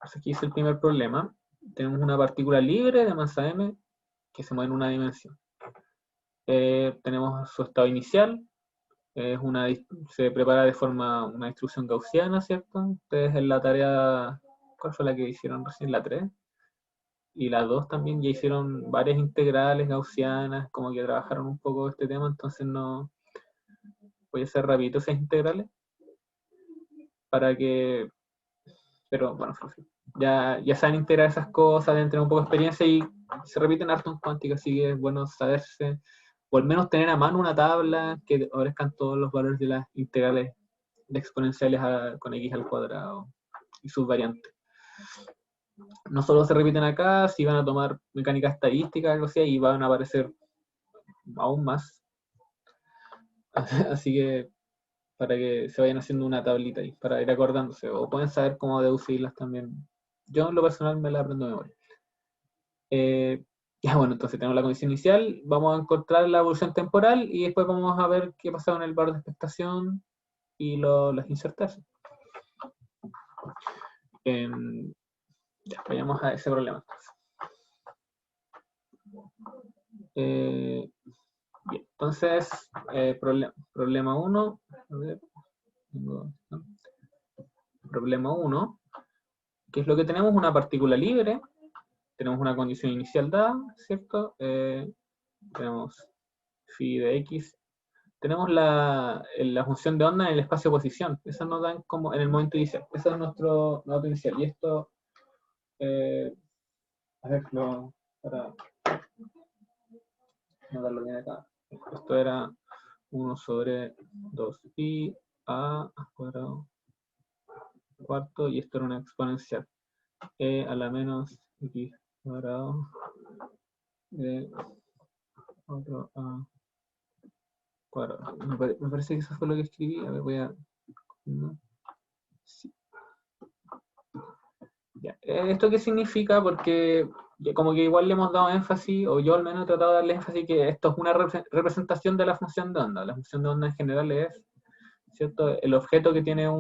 Aquí es el primer problema. Tenemos una partícula libre de masa m que se mueve en una dimensión. Tenemos su estado inicial, se prepara de forma una distribución gaussiana, ¿cierto? Ustedes en la tarea, ¿cuál fue la que hicieron recién? La 3. Y la 2 también ya hicieron varias integrales gaussianas, como que trabajaron un poco este tema, entonces no voy a hacer rapidito esas integrales para que, pero bueno, ya saben integrar esas cosas, deben tener un poco de experiencia y se repiten harto en cuántica, así que es bueno saberse, o al menos tener a mano una tabla que ofrezcan todos los valores de las integrales de exponenciales con x al cuadrado y sus variantes. No solo se repiten acá, si van a tomar mecánica estadística, algo así, y van a aparecer aún más. Así que para que se vayan haciendo una tablita ahí, para ir acordándose, o pueden saber cómo deducirlas también. Yo en lo personal me la aprendo de memoria. Ya bueno, entonces tenemos la condición inicial, vamos a encontrar la evolución temporal y después vamos a ver qué pasa con el valor de expectación y las insertarse. Ya, vayamos a ese problema. Bien, entonces, problema 1. Problema 1, que es lo que tenemos, una partícula libre, tenemos una condición inicial dada, ¿cierto? Tenemos phi de x, tenemos la función de onda en el espacio de posición, esa nos dan como en el momento inicial, ese es nuestro inicial, y esto, a ver, para no darlo bien acá, esto era 1 sobre 2i a cuadrado cuarto, y esto era una exponencial, a la menos x cuadrado de otro a cuadrado. Me parece que eso fue lo que escribí. A ver, voy a... No. Sí. Ya. ¿Esto qué significa? Porque como que igual le hemos dado énfasis, o yo al menos he tratado de darle énfasis, que esto es una representación de la función de onda. La función de onda en general es, ¿cierto?, el objeto que tiene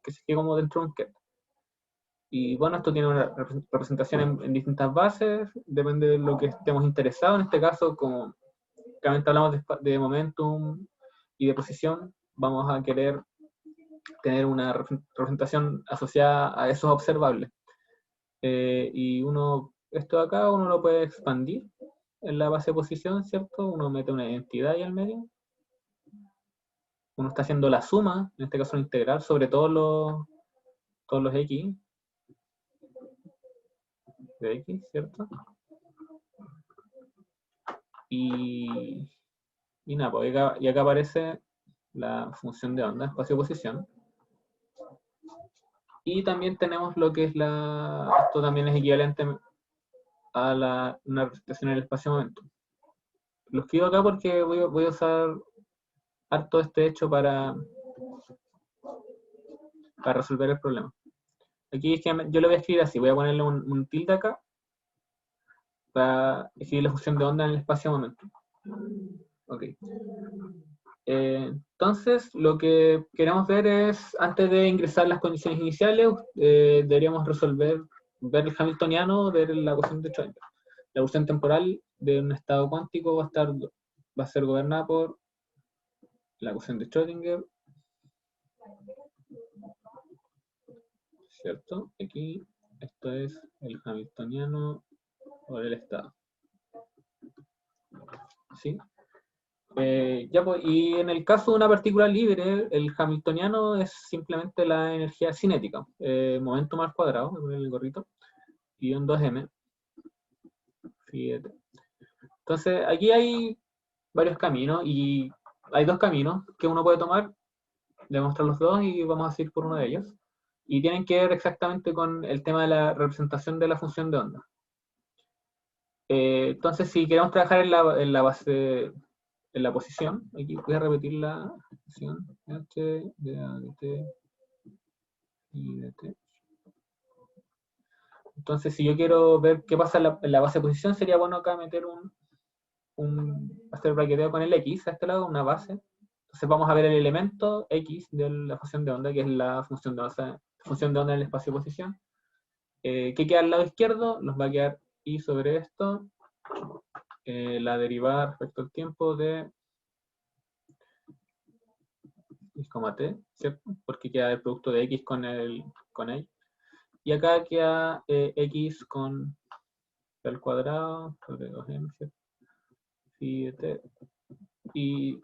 que se queda como dentro de un objeto. Y bueno, esto tiene una representación en distintas bases, depende de lo que estemos interesados. En este caso, como claramente hablamos de momentum y de posición, vamos a querer tener una representación asociada a esos observables. Y esto de acá uno lo puede expandir en la base de posición, ¿cierto? Uno mete una identidad ahí al medio. Uno está haciendo la suma, en este caso una integral, sobre todos los x de x, ¿cierto? Y nada, pues acá aparece la función de onda, espacio-posición. Y también tenemos lo que es esto también es equivalente a una representación en el espacio-momento. Lo escribo acá porque voy a usar harto este hecho para resolver el problema. Aquí es que yo lo voy a escribir así, voy a ponerle un tilde acá para escribir la función de onda en el espacio-momento. Ok. Entonces, lo que queremos ver es, antes de ingresar las condiciones iniciales, deberíamos ver el hamiltoniano, ver la ecuación de Schrödinger. La evolución temporal de un estado cuántico va a ser gobernada por la ecuación de Schrödinger, ¿cierto? Aquí, esto es el hamiltoniano por el estado. ¿Sí? Ya, pues, y en el caso de una partícula libre, el hamiltoniano es simplemente la energía cinética, momentum al cuadrado, voy a poner el gorrito, y un 2m. Fíjate. Entonces, aquí hay varios caminos, y hay dos caminos que uno puede tomar, demostrar los dos, y vamos a ir por uno de ellos. Y tienen que ver exactamente con el tema de la representación de la función de onda. Entonces, si queremos trabajar en la base, en la posición, aquí voy a repetir la posición h de a de t y de t. Entonces, si yo quiero ver qué pasa en la base de posición, sería bueno acá meter hacer braqueteo con el x a este lado, una base. Entonces vamos a ver el elemento x de la función de onda, que es la función de onda en el espacio de posición. ¿Qué queda al lado izquierdo? Nos va a quedar y sobre esto, la derivada respecto al tiempo de x, t, ¿cierto? Porque queda el producto de x con y. Y acá queda x con al cuadrado sobre 2m, ¿cierto? Y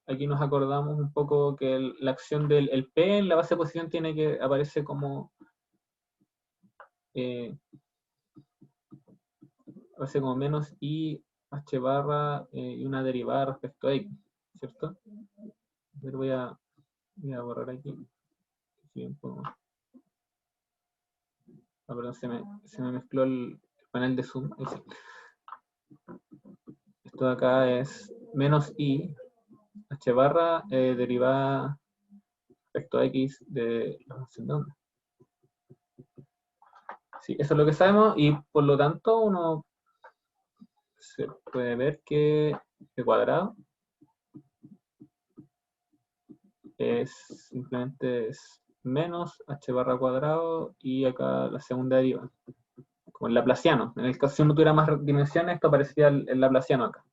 aquí nos acordamos un poco que la acción del P en la base de posición tiene que aparecer como menos I h barra y una derivada respecto a X, ¿cierto? Pero voy a borrar aquí. Perdón, se me mezcló el panel de zoom. Esto de acá es menos I h barra derivada respecto a X de la función de onda. Sí, eso es lo que sabemos y por lo tanto uno se puede ver que el cuadrado simplemente es menos h barra cuadrado y acá la segunda deriva, como el laplaciano. En el caso si uno tuviera más dimensiones, esto aparecería el laplaciano acá.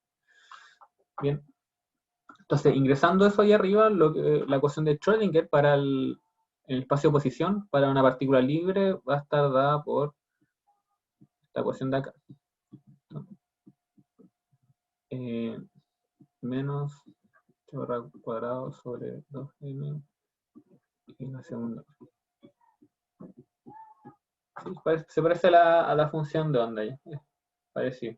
Bien. Entonces, ingresando eso ahí arriba, la ecuación de Schrödinger para el espacio de posición para una partícula libre va a estar dada por esta ecuación de acá. Menos h barra cuadrado sobre 2m y la segunda. Sí, se parece a la función de onda ya. Parecido.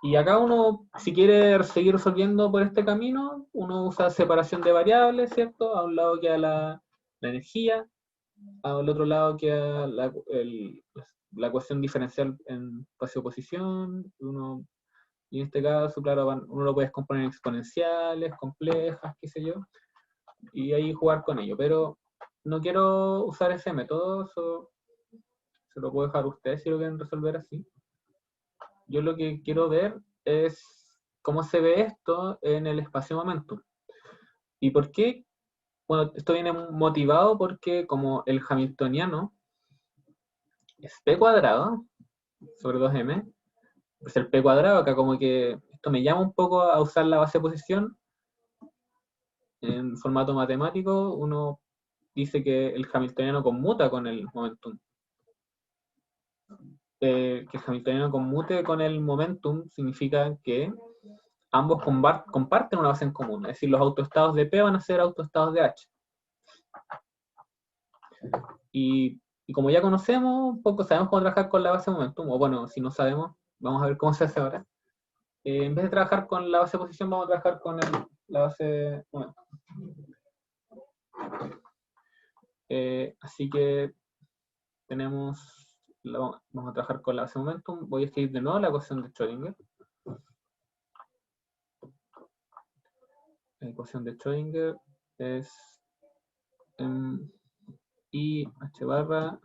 Y acá uno, si quiere seguir resolviendo por este camino, uno usa separación de variables, ¿cierto? A un lado queda la energía, al otro lado queda la ecuación diferencial en espacio-posición, y en este caso, claro, uno lo puede componer en exponenciales, complejas, qué sé yo, y ahí jugar con ello. Pero no quiero usar ese método, eso se lo puedo dejar a ustedes si lo quieren resolver así. Yo lo que quiero ver es cómo se ve esto en el espacio-momento. ¿Y por qué? Bueno, esto viene motivado porque como el hamiltoniano es p cuadrado sobre 2m, pues el p cuadrado acá como que esto me llama un poco a usar la base de posición en formato matemático. Uno dice que el hamiltoniano conmuta con el momentum. Que el hamiltoniano conmute con el momentum significa que ambos comparten una base en común, es decir, los autoestados de P van a ser autoestados de H. Y como ya conocemos, un poco sabemos cómo trabajar con la base de momentum, o bueno, si no sabemos, vamos a ver cómo se hace ahora. En vez de trabajar con la base de posición, vamos a trabajar con la base de momentum. Así que vamos a trabajar con la base de momentum. Voy a escribir de nuevo la ecuación de Schrödinger. La ecuación de Schrödinger es I h barra,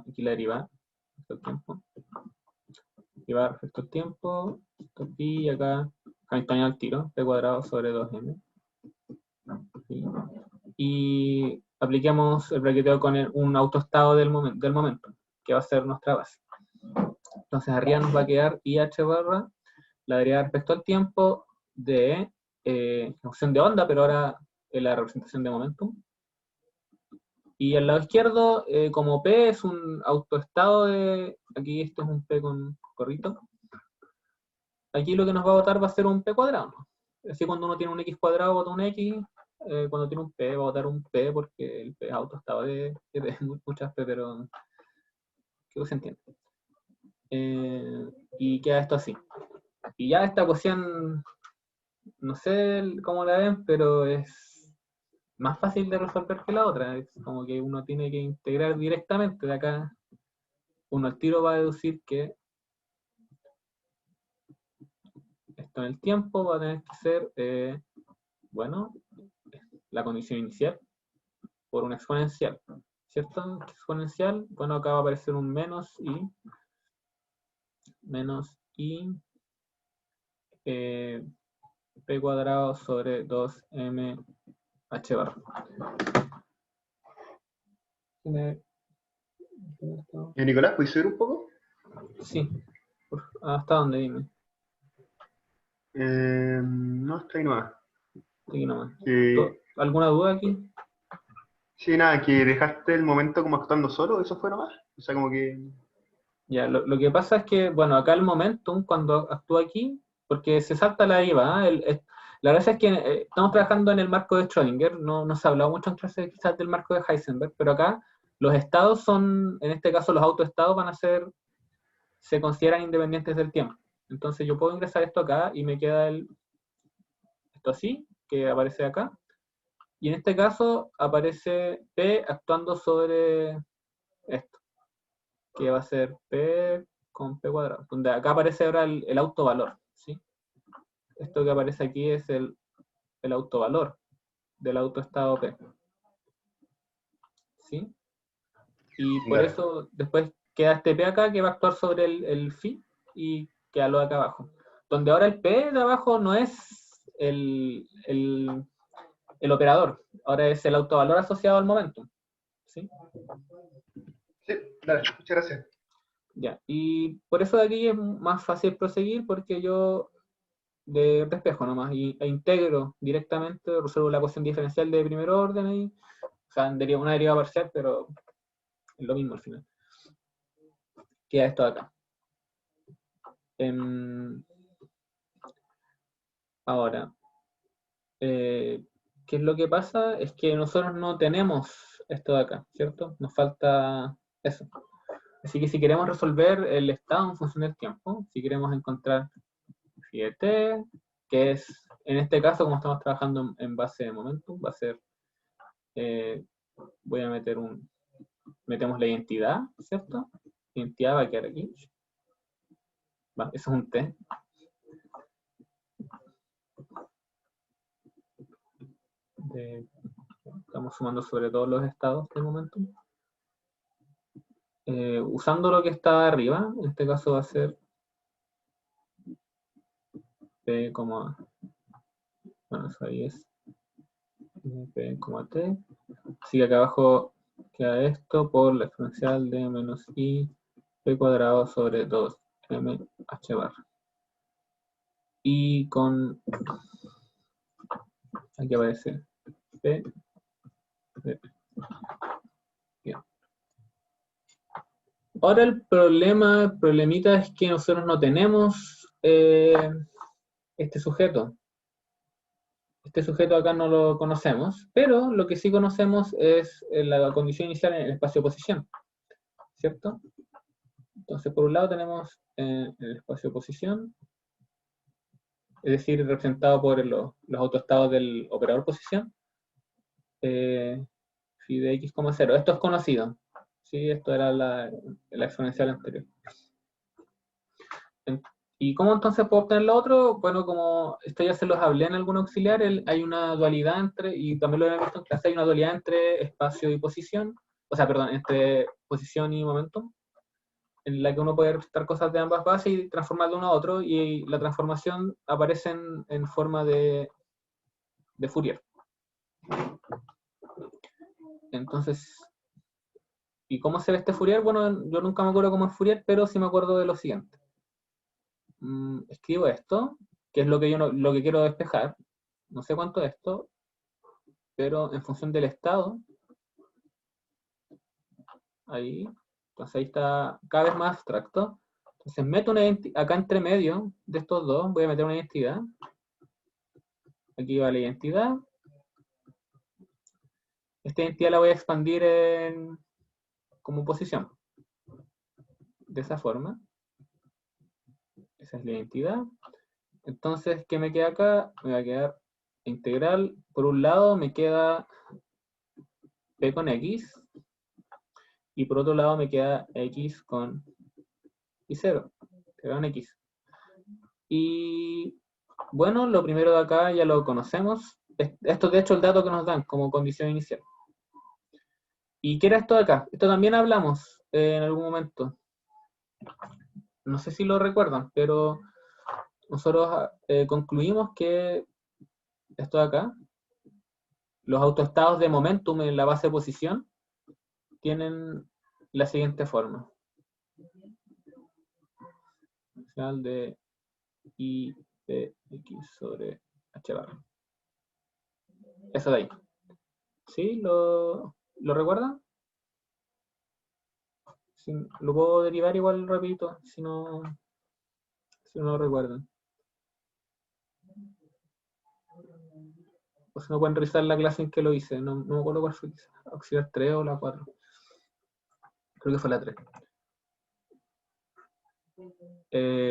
aquí la derivada respecto al tiempo. Derivada respecto al tiempo, y acá hamiltoniano al tiro, p cuadrado sobre 2m. Y apliquemos el braqueteo con un autoestado del momento, que va a ser nuestra base. Entonces arriba nos va a quedar IH barra la derivada respecto al tiempo de función de onda, pero ahora en la representación de momentum. Y al lado izquierdo, como P es un autoestado aquí esto es un P con corrito. Aquí lo que nos va a botar va a ser un P cuadrado, ¿no? Así cuando uno tiene un X cuadrado, bota un X. Cuando tiene un P, va a botar un P porque el P es autoestado de muchas P, pero que se entiende. Y queda esto así. Y ya esta ecuación, no sé cómo la ven, pero es más fácil de resolver que la otra. Es como que uno tiene que integrar directamente de acá. Uno al tiro va a deducir que esto en el tiempo va a tener que ser, bueno, la condición inicial por una exponencial, ¿cierto? Exponencial, bueno, acá va a aparecer un menos i p cuadrado sobre 2m h barra. Nicolás, ¿puedes subir un poco? Sí. ¿Hasta dónde? Dime. No, está ahí nomás. Aquí nomás. Que, ¿Alguna duda aquí? sí, nada, que dejaste el momento como actuando solo, eso fue nomás. O sea, como que... Ya, lo que pasa es que, bueno, acá el momentum, cuando actúa aquí, porque se salta la IVA, ¿eh? La verdad es que estamos trabajando en el marco de Schrödinger, no se ha hablado mucho en clase quizás del marco de Heisenberg, pero acá los estados son, en este caso los autoestados van a ser, se consideran independientes del tiempo. Entonces yo puedo ingresar esto acá y me queda esto así, que aparece acá, y en este caso aparece P actuando sobre esto, que va a ser P con P cuadrado, donde acá aparece ahora el autovalor, ¿sí? Esto que aparece aquí es el autovalor del autoestado P, ¿sí? Y por Ya. eso después queda este P acá que va a actuar sobre el phi y queda lo de acá abajo. Donde ahora el P de abajo no es el operador, ahora es el autovalor asociado al momentum, ¿sí? Sí, dale, muchas gracias. Ya, y por eso de aquí es más fácil proseguir porque yo de despejo nomás e integro directamente, resuelvo la ecuación diferencial de primer orden y, o sea, una derivada parcial, pero es lo mismo al final. Queda esto de acá. Ahora, ¿qué es lo que pasa? Es que nosotros no tenemos esto de acá, ¿cierto? Nos falta eso. Así que si queremos resolver el estado en función del tiempo, si queremos encontrar phi de t, que es, en este caso, como estamos trabajando en base de momentum, va a ser, voy a metemos la identidad, ¿cierto? Identidad va a quedar aquí. Va, eso es un t. Estamos sumando sobre todos los estados del momentum. Usando lo que está arriba, en este caso va a ser P, bueno, eso ahí es P, T. Así que acá abajo queda esto por la exponencial de menos I P cuadrado sobre 2 MH barra. Y con, aquí aparece P de P. Bien. Ahora el problemita es que nosotros no tenemos este sujeto. Este sujeto acá no lo conocemos, pero lo que sí conocemos es la condición inicial en el espacio de posición, ¿cierto? Entonces, por un lado tenemos el espacio de posición, es decir, representado por los autoestados del operador posición, phi de x, 0. Esto es conocido, ¿sí? Esto era la exponencial anterior. ¿Y cómo entonces puedo obtener lo otro? Bueno, como esto ya se los hablé en algún auxiliar, hay una dualidad entre, y también lo he visto en clase, hay una dualidad entre espacio y posición, o sea, perdón, entre posición y momentum, en la que uno puede representar cosas de ambas bases y transformar de uno a otro, y la transformación aparece en forma de Fourier. Entonces, ¿y cómo se ve este Fourier? Bueno, yo nunca me acuerdo cómo es Fourier, pero sí me acuerdo de lo siguiente. Escribo esto, que es lo que yo lo que quiero despejar. No sé cuánto es esto, pero en función del estado, ahí, entonces ahí está cada vez más abstracto. Entonces meto acá entre medio de estos dos, voy a meter una identidad. Aquí va la identidad. Esta identidad la voy a expandir como posición. De esa forma. Esa es la identidad. Entonces, ¿qué me queda acá? Me va a quedar integral. Por un lado me queda P con X. Y por otro lado me queda X con Y0. Queda un X. Y bueno, lo primero de acá ya lo conocemos. Esto es de hecho el dato que nos dan como condición inicial. ¿Y qué era esto de acá? Esto también hablamos en algún momento. No sé si lo recuerdan, pero nosotros concluimos que esto de acá, los autoestados de momentum en la base de posición, tienen la siguiente forma. Exponencial de I de X sobre H barra. Eso de ahí. ¿Sí? ¿Lo recuerdan? Sí, lo puedo derivar igual rapidito, si no lo recuerdan. O si no pueden revisar la clase en que lo hice. No me acuerdo cuál fue. Auxiliar 3 o la 4. Creo que fue la 3.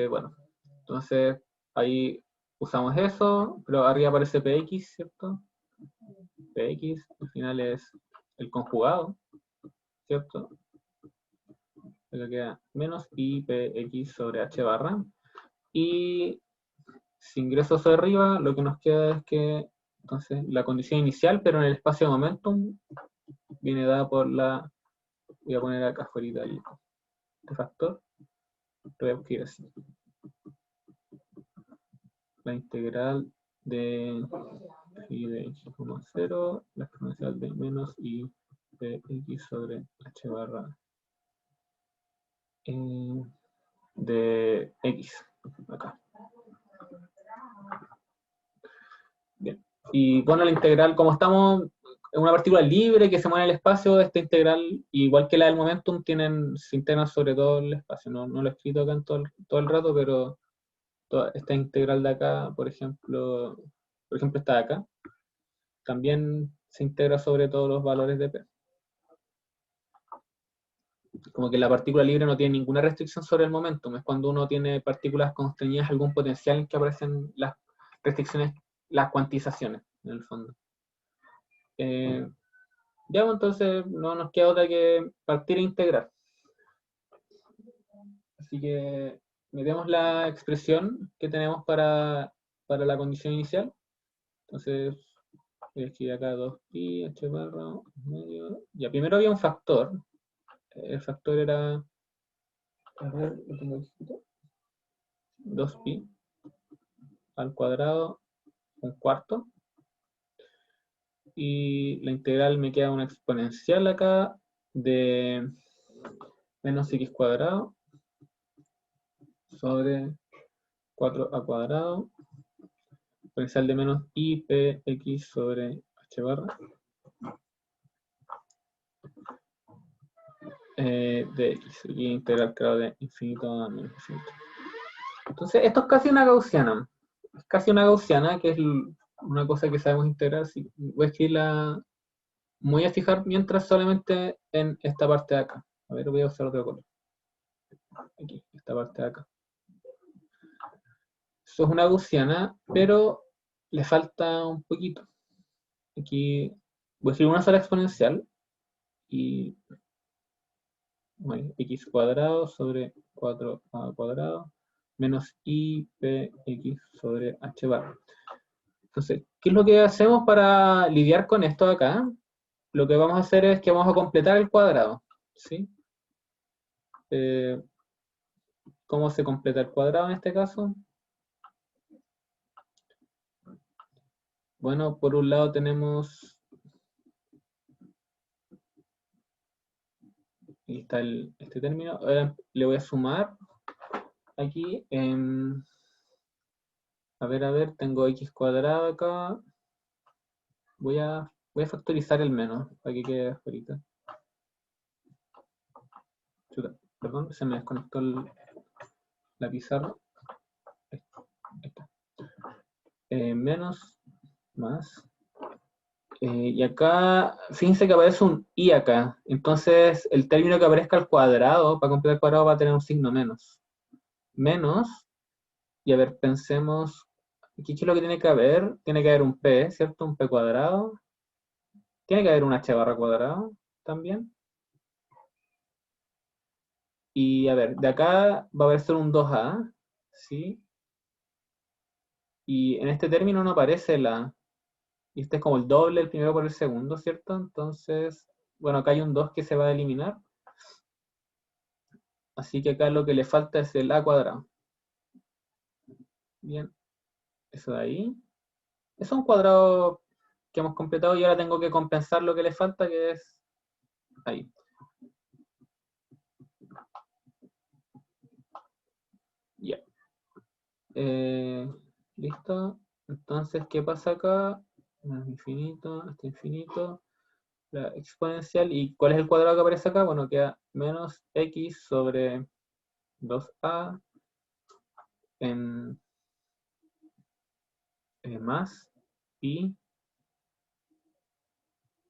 Bueno, entonces ahí usamos eso, pero arriba aparece px, ¿cierto? Px, al final es el conjugado, ¿cierto? Acá queda menos i px sobre h barra. Y si ingreso hacia arriba, lo que nos queda es que entonces la condición inicial, pero en el espacio de momentum, viene dada por la, voy a poner acá afuera el factor, lo voy a escribir así. La integral de phi de x, 0, la exponencial de menos i de x sobre h barra de x, acá. Bien. Y bueno, la integral, como estamos en una partícula libre que se mueve en el espacio, esta integral, igual que la del momentum, se integran sobre todo el espacio. No lo he escrito acá en todo el rato, pero esta integral de acá, por ejemplo esta de acá, también se integra sobre todos los valores de P. Como que la partícula libre no tiene ninguna restricción sobre el momentum. Es cuando uno tiene partículas constreñidas a algún potencial en que aparecen las restricciones, las cuantizaciones, en el fondo. Ya, entonces no nos queda otra que partir e integrar. Así que metemos la expresión que tenemos para la condición inicial. Entonces, voy a escribir acá 2pi, h barra, medio. Ya, primero había un factor. El factor era, a ver, lo tengo aquí escrito, 2pi al cuadrado, un cuarto. Y la integral me queda una exponencial acá de menos x cuadrado sobre 4a cuadrado, exponencial de menos i p x sobre h barra de x, y integral claro de infinito a menos infinito. Entonces, esto es casi una gaussiana. Es casi una gaussiana, que es una cosa que sabemos integrar. Sí, voy a escribirla, me voy a fijar mientras solamente en esta parte de acá. A ver, voy a usar otro color. Aquí, esta parte de acá. Eso es una gaussiana, pero le falta un poquito. Aquí voy a escribir una sola exponencial y bueno, x cuadrado sobre 4a cuadrado menos i p x sobre h barra. Entonces, ¿qué es lo que hacemos para lidiar con esto acá? Lo que vamos a hacer es que vamos a completar el cuadrado, ¿sí? ¿Cómo se completa el cuadrado en este caso? Bueno, por un lado tenemos, ahí está este término, ahora le voy a sumar aquí, a ver, tengo x cuadrado acá, voy a factorizar el menos, para que quede afuera. Perdón, se me desconectó la pizarra. Ahí está. Menos, más. Y acá, fíjense que aparece un i acá. Entonces, el término que aparezca al cuadrado, para completar el cuadrado, va a tener un signo menos. Menos, y a ver, pensemos, ¿qué es lo que tiene que haber? Tiene que haber un p, ¿cierto? Un p cuadrado. Tiene que haber un h barra cuadrado también. Y a ver, de acá va a aparecer un 2a, ¿sí? Y en este término no aparece la, y este es como el doble el primero por el segundo, ¿cierto? Entonces, bueno, acá hay un 2 que se va a eliminar. Así que acá lo que le falta es el a cuadrado. Bien, eso de ahí. Eso es un cuadrado que hemos completado y ahora tengo que compensar lo que le falta, que es ahí. Ya. ¿Listo? Entonces, ¿qué pasa acá? Menos infinito, hasta infinito. La exponencial. ¿Y cuál es el cuadrado que aparece acá? Bueno, queda menos x sobre 2a en más y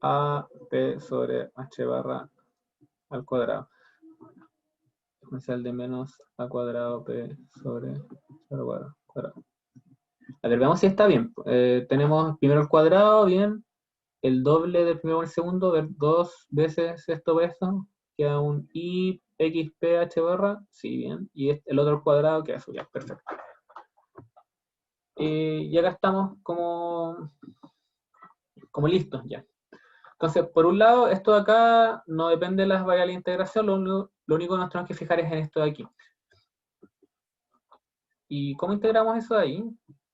a p sobre h barra al cuadrado. Exponencial de menos a cuadrado p sobre h cuadrado. A ver, veamos si está bien. Tenemos primero el cuadrado, bien. El doble del primero y el segundo, ver dos veces esto por esto. Queda un i x p h barra. Sí, bien. Y el otro al cuadrado queda eso, ya, perfecto. Y acá estamos como listos ya. Entonces, por un lado, esto de acá no depende de las variables de integración, lo único que nos tenemos que fijar es en esto de aquí. ¿Y cómo integramos eso de ahí?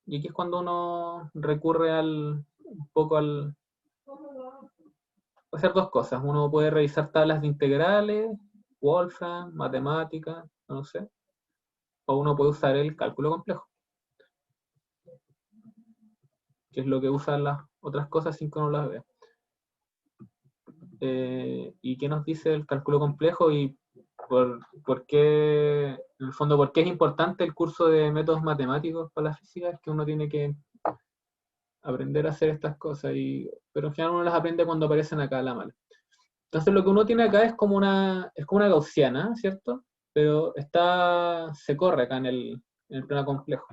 Y aquí es cuando uno recurre un poco al hacer dos cosas. Uno puede revisar tablas de integrales, Wolfram, matemáticas, no sé. O uno puede usar el cálculo complejo, que es lo que usan las otras cosas sin que uno las vea. ¿Y qué nos dice el cálculo complejo y por qué, en el fondo, por qué es importante el curso de métodos matemáticos para la física? Es que uno tiene que aprender a hacer estas cosas, pero en general uno las aprende cuando aparecen acá a la mano. Entonces lo que uno tiene acá es como una gaussiana, ¿cierto? Pero se corre acá en el plano complejo.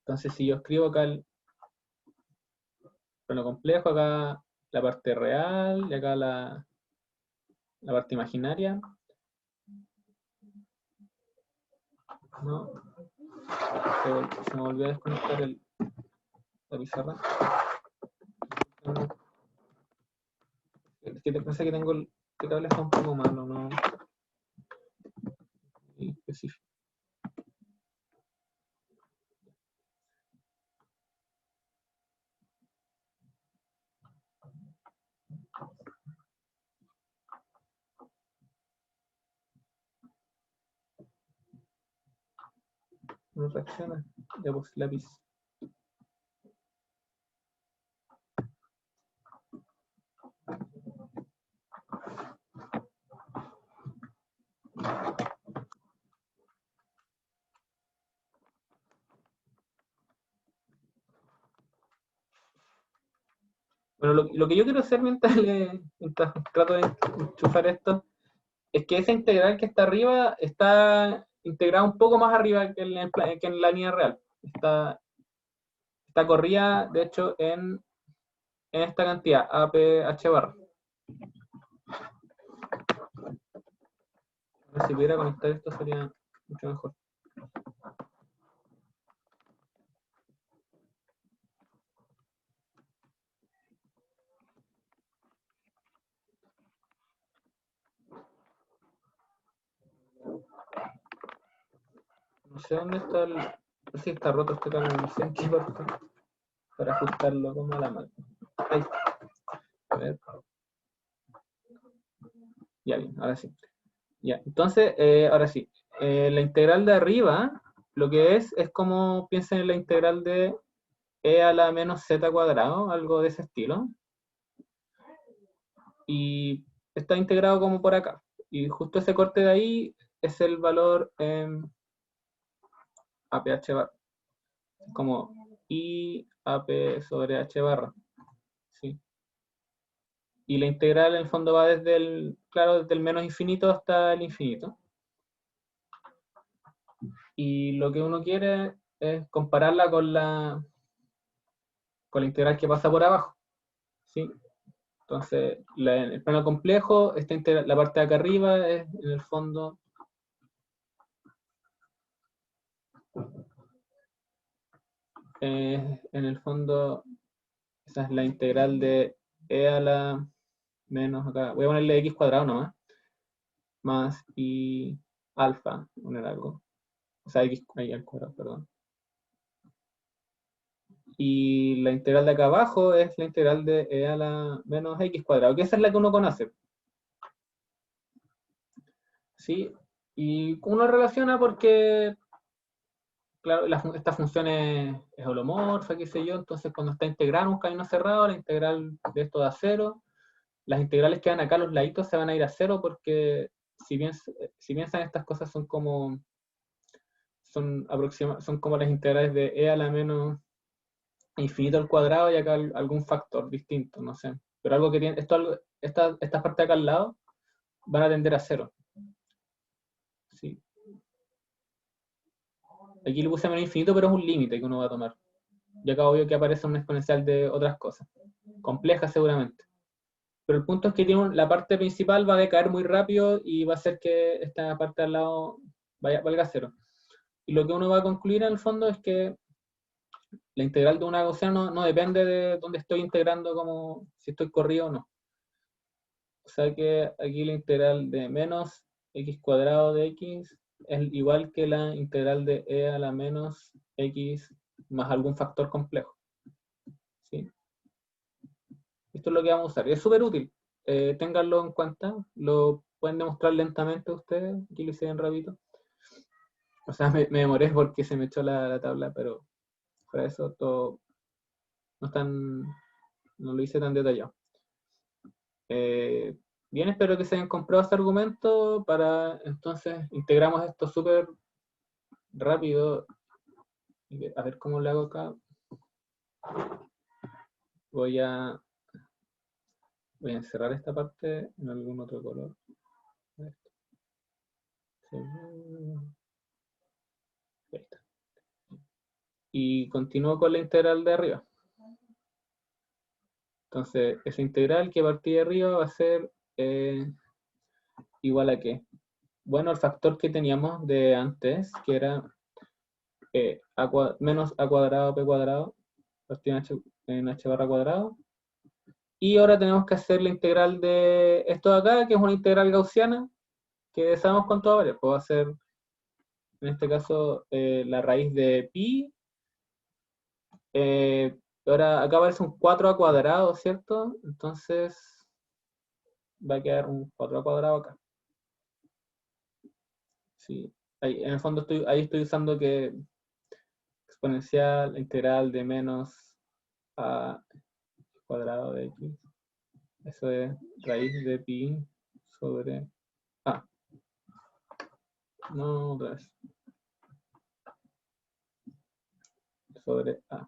Entonces si yo escribo acá el plano complejo, acá la parte real y acá la parte imaginaria, ¿no? Se me volvió a desconectar la pizarra. Es que pasa que tengo el cable está un poco malo, ¿no? Específico. No reacciona. Ya pues lápiz. Bueno, lo que yo quiero hacer mientras trato de enchufar esto, es que esa integral que está arriba está integrada un poco más arriba que en la línea real. Está corrida, de hecho, en esta cantidad, APH barra. Si pudiera conectar esto sería mucho mejor. No sé dónde está no sé si está roto este cable, no sé en qué parte, para ajustarlo como a la mano. Ahí está. A ver. Ya bien, ahora sí. Ya, entonces, ahora sí. La integral de arriba, lo que es como piensen en la integral de e a la menos z cuadrado, algo de ese estilo. Y está integrado como por acá. Y justo ese corte de ahí es el valor APH barra. Como I AP sobre H barra. ¿Sí? Y la integral en el fondo va claro, desde el menos infinito hasta el infinito. Y lo que uno quiere es compararla con la integral que pasa por abajo. ¿Sí? Entonces, en el plano complejo, la parte de acá arriba es en el fondo esa es la integral de e a la menos acá, voy a ponerle x cuadrado nomás, más y alfa, poner algo, o sea, x ahí al cuadrado, perdón. Y la integral de acá abajo es la integral de e a la menos x cuadrado, que esa es la que uno conoce. ¿Sí? Y uno relaciona porque, claro, esta función es holomorfa, qué sé yo, entonces cuando está integrada en un camino cerrado, la integral de esto da cero. Las integrales que van acá, los laditos, se van a ir a cero porque si piensan estas cosas son como las integrales de e a la menos infinito al cuadrado y acá algún factor distinto, no sé. Pero algo que tiene, estas partes de acá al lado van a tender a cero. Sí. Aquí le puse menos infinito, pero es un límite que uno va a tomar. Y acá obvio que aparece un exponencial de otras cosas. Complejas seguramente. Pero el punto es que la parte principal va a decaer muy rápido y va a hacer que esta parte al lado valga cero. Y lo que uno va a concluir en el fondo es que la integral de una gaussiana no depende de dónde estoy integrando, como si estoy corrido o no. O sea que aquí la integral de menos x cuadrado de x es igual que la integral de e a la menos x más algún factor complejo. ¿Sí? Esto es lo que vamos a usar. Es súper útil. Ténganlo en cuenta. Lo pueden demostrar lentamente ustedes. Aquí lo hice bien rápido. O sea, me demoré porque se me echó la tabla, pero fuera de eso todo no lo hice tan detallado. Bien, espero que se hayan comprado este argumento para entonces integramos esto súper rápido. A ver cómo lo hago acá. Voy a encerrar esta parte en algún otro color. Ahí está. Y continúo con la integral de arriba. Entonces, esa integral que partí de arriba va a ser igual a qué. Bueno, el factor que teníamos de antes, que era menos a cuadrado p cuadrado, partido en h barra cuadrado. Y ahora tenemos que hacer la integral de esto de acá, que es una integral gaussiana, que sabemos cuánto va a valer. Puedo hacer, en este caso, la raíz de pi. Ahora acá aparece un 4 a cuadrado, ¿cierto? Entonces va a quedar un 4 a cuadrado acá. Sí. En el fondo ahí estoy usando que exponencial integral de menos a cuadrado de x. Eso es raíz de pi sobre a. No, otra vez. Sobre a.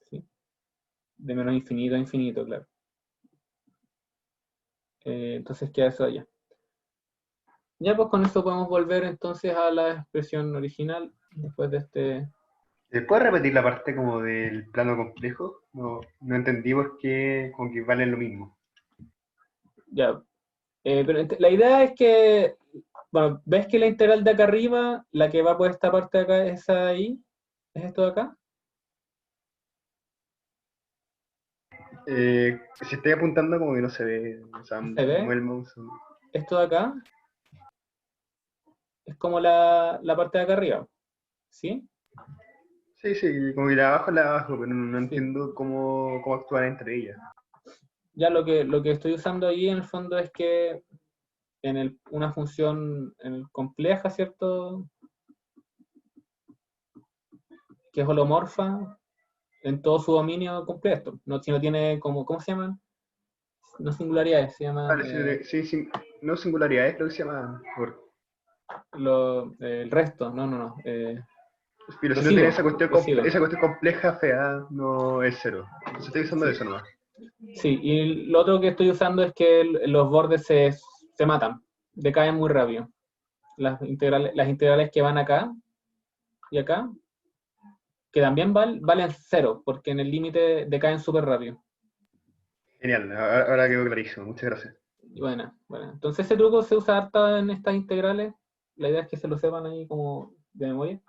¿Sí? De menos infinito a infinito, claro. Entonces queda eso allá. Ya pues con eso podemos volver entonces a la expresión original después de este. ¿Puedes repetir la parte como del plano complejo? No, no entendí por qué como que valen lo mismo. Ya. Pero la idea es que, bueno, ¿ves que la integral de acá arriba, la que va por esta parte de acá, es esa de ahí? ¿Es esto de acá? Si estoy apuntando como que no se ve, o sea, ¿Se mueve ve? el mouse. Esto de acá es como la parte de acá arriba, ¿sí? Sí, sí, como que la abajo es la abajo, pero no Sí. entiendo cómo actuar entre ellas. Ya lo que estoy usando ahí en el fondo es que una función compleja, ¿cierto? Que es holomorfa en todo su dominio completo. No, si no tiene como, ¿cómo se llaman? No singularidades, se llaman Vale, sí, sí, no singularidad, es lo que se llama. el resto, no. Pero si no tiene Residuo, esa residuo. cuestión compleja, fea, no es cero. Entonces estoy usando Sí, eso nomás. sí, y lo otro que estoy usando es que los bordes se matan, decaen muy rápido. Las integrales que van acá y acá, que también valen cero, porque en el límite decaen súper rápido. Genial, ahora quedó clarísimo. Muchas gracias. Y bueno, entonces ese truco se usa harta en estas integrales. La idea es que se lo sepan ahí como de memoria.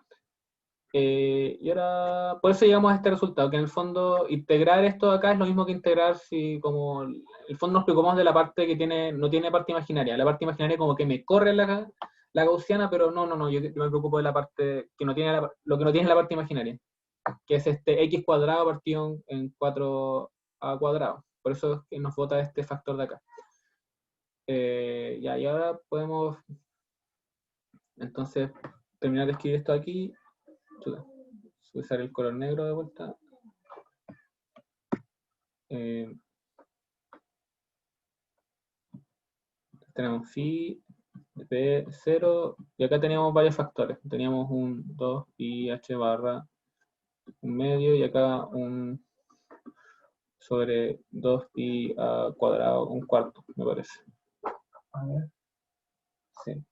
Y ahora, por eso llegamos a este resultado, que en el fondo integrar esto de acá es lo mismo que integrar si como el fondo nos preocupamos de la parte que no tiene parte imaginaria. La parte imaginaria como que me corre la gaussiana, pero no, yo me preocupo de la parte que no tiene lo que no tiene la parte imaginaria, que es este x cuadrado partido en 4 a cuadrado. Por eso es que nos bota este factor de acá. Ya, y ahora podemos Entonces, terminar de escribir esto aquí. Usar el color negro de vuelta. Tenemos phi de P0, y acá teníamos varios factores. Teníamos un 2 pi h barra un medio, y acá un sobre 2 pi a cuadrado, un cuarto, me parece. A ver. Sí.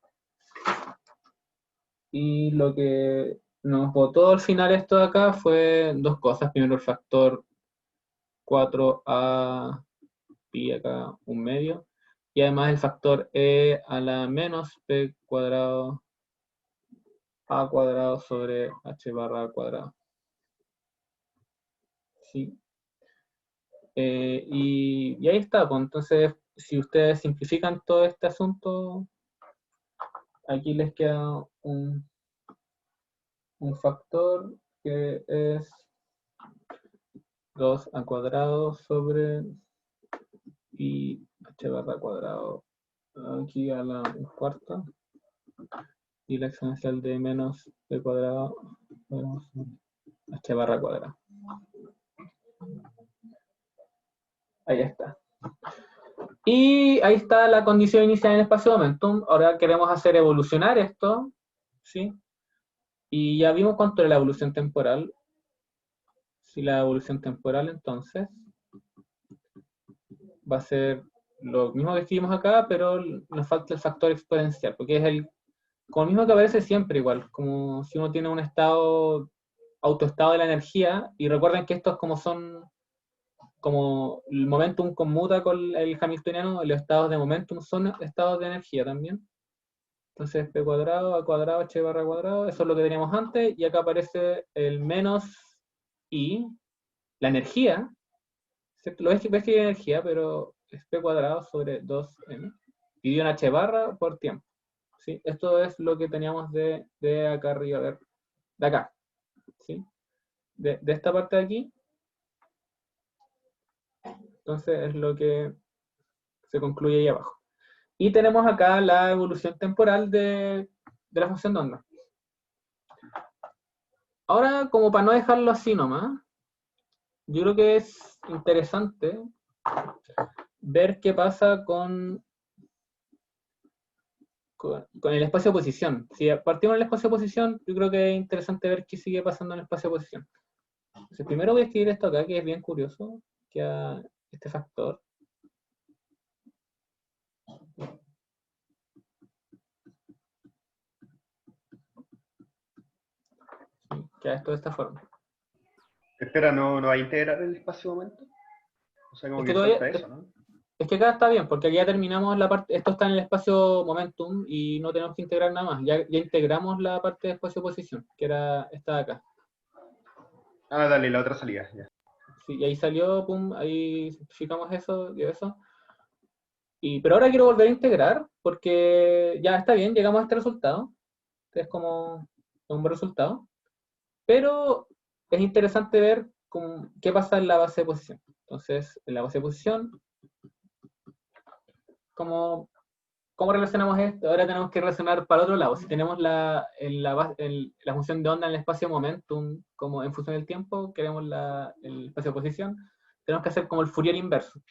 Y lo que nos botó al final esto de acá fue dos cosas. Primero el factor 4a pi acá, un medio. Y además el factor e a la menos p cuadrado a cuadrado sobre h barra a cuadrado. ¿Sí? Y ahí está, pues entonces si ustedes simplifican todo este asunto, aquí les queda un factor que es 2 al cuadrado sobre pi h barra cuadrado aquí a la cuarta, y la exponencial de menos p cuadrado menos h barra cuadrado. Ahí está. Y ahí está la condición inicial en espacio-momentum. Ahora queremos hacer evolucionar esto, ¿sí? Y ya vimos cuánto era la evolución temporal. Si la evolución temporal, entonces, va a ser lo mismo que escribimos acá, pero nos falta el factor exponencial, porque es el, como el mismo que aparece siempre igual, como si uno tiene un estado, autoestado de la energía, y recuerden que estos como son, como el momentum conmuta con el hamiltoniano, los estados de momentum son estados de energía también. Entonces p cuadrado a cuadrado h barra cuadrado, eso es lo que teníamos antes, y acá aparece el menos i, la energía, ¿cierto? Lo ves que hay energía, pero es p cuadrado sobre 2m, dividido en h barra por tiempo. ¿Sí? Esto es lo que teníamos de acá arriba, a ver, de acá, ¿sí? De esta parte de aquí, entonces es lo que se concluye ahí abajo. Y tenemos acá la evolución temporal de la función de onda. Ahora, como para no dejarlo así nomás, yo creo que es interesante ver qué pasa con el espacio de posición. Si partimos del espacio de posición, yo creo que es interesante ver qué sigue pasando en el espacio de posición. Entonces, primero voy a escribir esto acá, que es bien curioso, que a este factor, que a esto de esta forma. Espera, ¿no va a integrar el espacio-momento? O sea, como Es que que todavía, salta eso, ¿no? es que acá está bien, porque aquí ya terminamos la parte, esto está en el espacio momentum y no tenemos que integrar nada más. Ya integramos la parte de espacio posición, que era esta de acá. Ah, dale, la otra salida, ya. Sí, y ahí salió, pum, ahí simplificamos eso y eso. Pero ahora quiero volver a integrar, porque ya está bien, llegamos a este resultado. Este es como un buen resultado. Pero es interesante ver qué pasa en la base de posición. Entonces, en la base de posición, ¿cómo, cómo relacionamos esto? Ahora tenemos que relacionar para el otro lado. Si tenemos la función de onda en el espacio momentum como en función del tiempo, queremos el espacio de posición, tenemos que hacer como el Fourier inverso.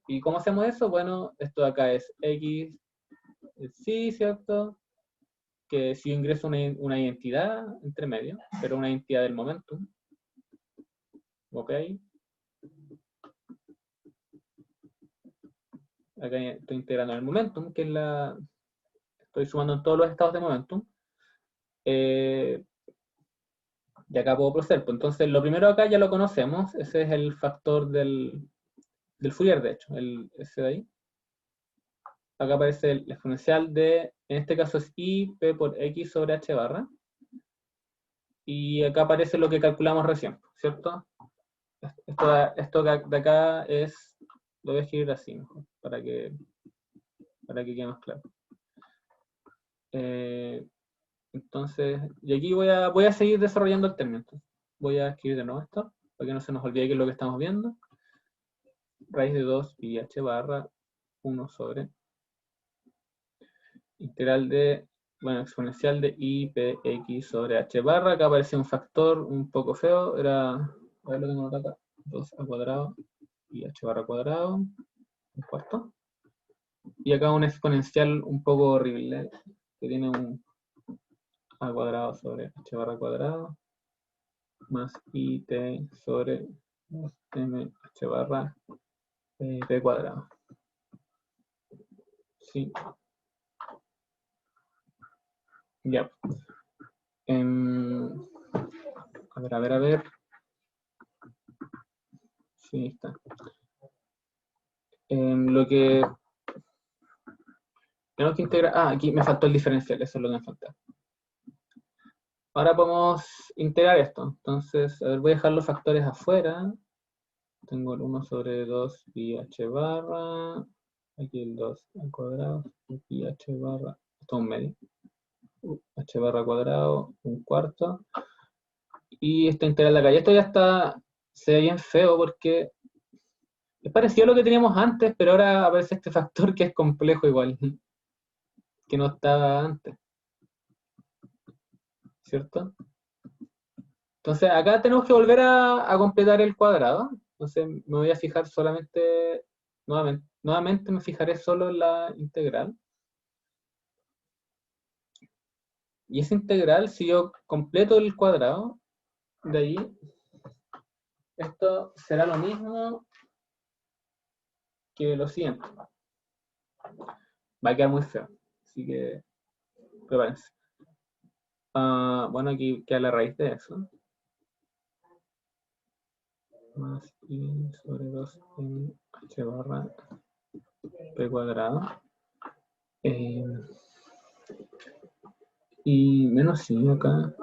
¿Y cómo hacemos eso? Bueno, esto de acá es x, sí, ¿cierto? Que si yo ingreso una identidad entre medio, pero una identidad del momentum, ¿ok? Acá estoy integrando el momentum, que es estoy sumando en todos los estados de momentum. Y acá puedo proceder. Pues entonces, lo primero acá ya lo conocemos, ese es el factor del Fourier, de hecho, ese de ahí. Acá aparece el exponencial en este caso es i p por x sobre h barra. Y acá aparece lo que calculamos recién, ¿cierto? Esto de acá lo voy a escribir así mejor, para que quede más claro. Entonces, y aquí voy a seguir desarrollando el término. Entonces, voy a escribir de nuevo esto, para que no se nos olvide qué es lo que estamos viendo. Raíz de 2 pi h barra 1 sobre integral de bueno, exponencial de I, P, X sobre H barra. Acá aparecía un factor un poco feo, era, a ver lo tengo acá, 2 al cuadrado y H barra cuadrado, un cuarto. Y acá un exponencial un poco horrible, que tiene un A cuadrado sobre H barra cuadrado, más IT sobre 2MH barra P cuadrado. Sí, ya. A ver. Sí, está. Lo que tenemos que integrar. Ah, aquí me faltó el diferencial, eso es lo que me falta. Ahora podemos integrar esto. Entonces, a ver, voy a dejar los factores afuera. Tengo el 1 sobre 2 pi h barra. Aquí el 2 al cuadrado. Pi h barra. Esto es un medio. H barra cuadrado, un cuarto. Y esta integral de acá. Y esto ya está, se ve bien feo porque es parecido a lo que teníamos antes, pero ahora aparece este factor que es complejo igual, que no estaba antes, ¿cierto? Entonces acá tenemos que volver a completar el cuadrado. Entonces me voy a fijar solamente, nuevamente me fijaré solo en la integral. Y esa integral, si yo completo el cuadrado, de ahí, esto será lo mismo que lo siguiente. Va a quedar muy feo. Así que prepárense. Bueno, aquí queda la raíz de eso. Más I sobre 2 H barra P cuadrado. Y menos I acá.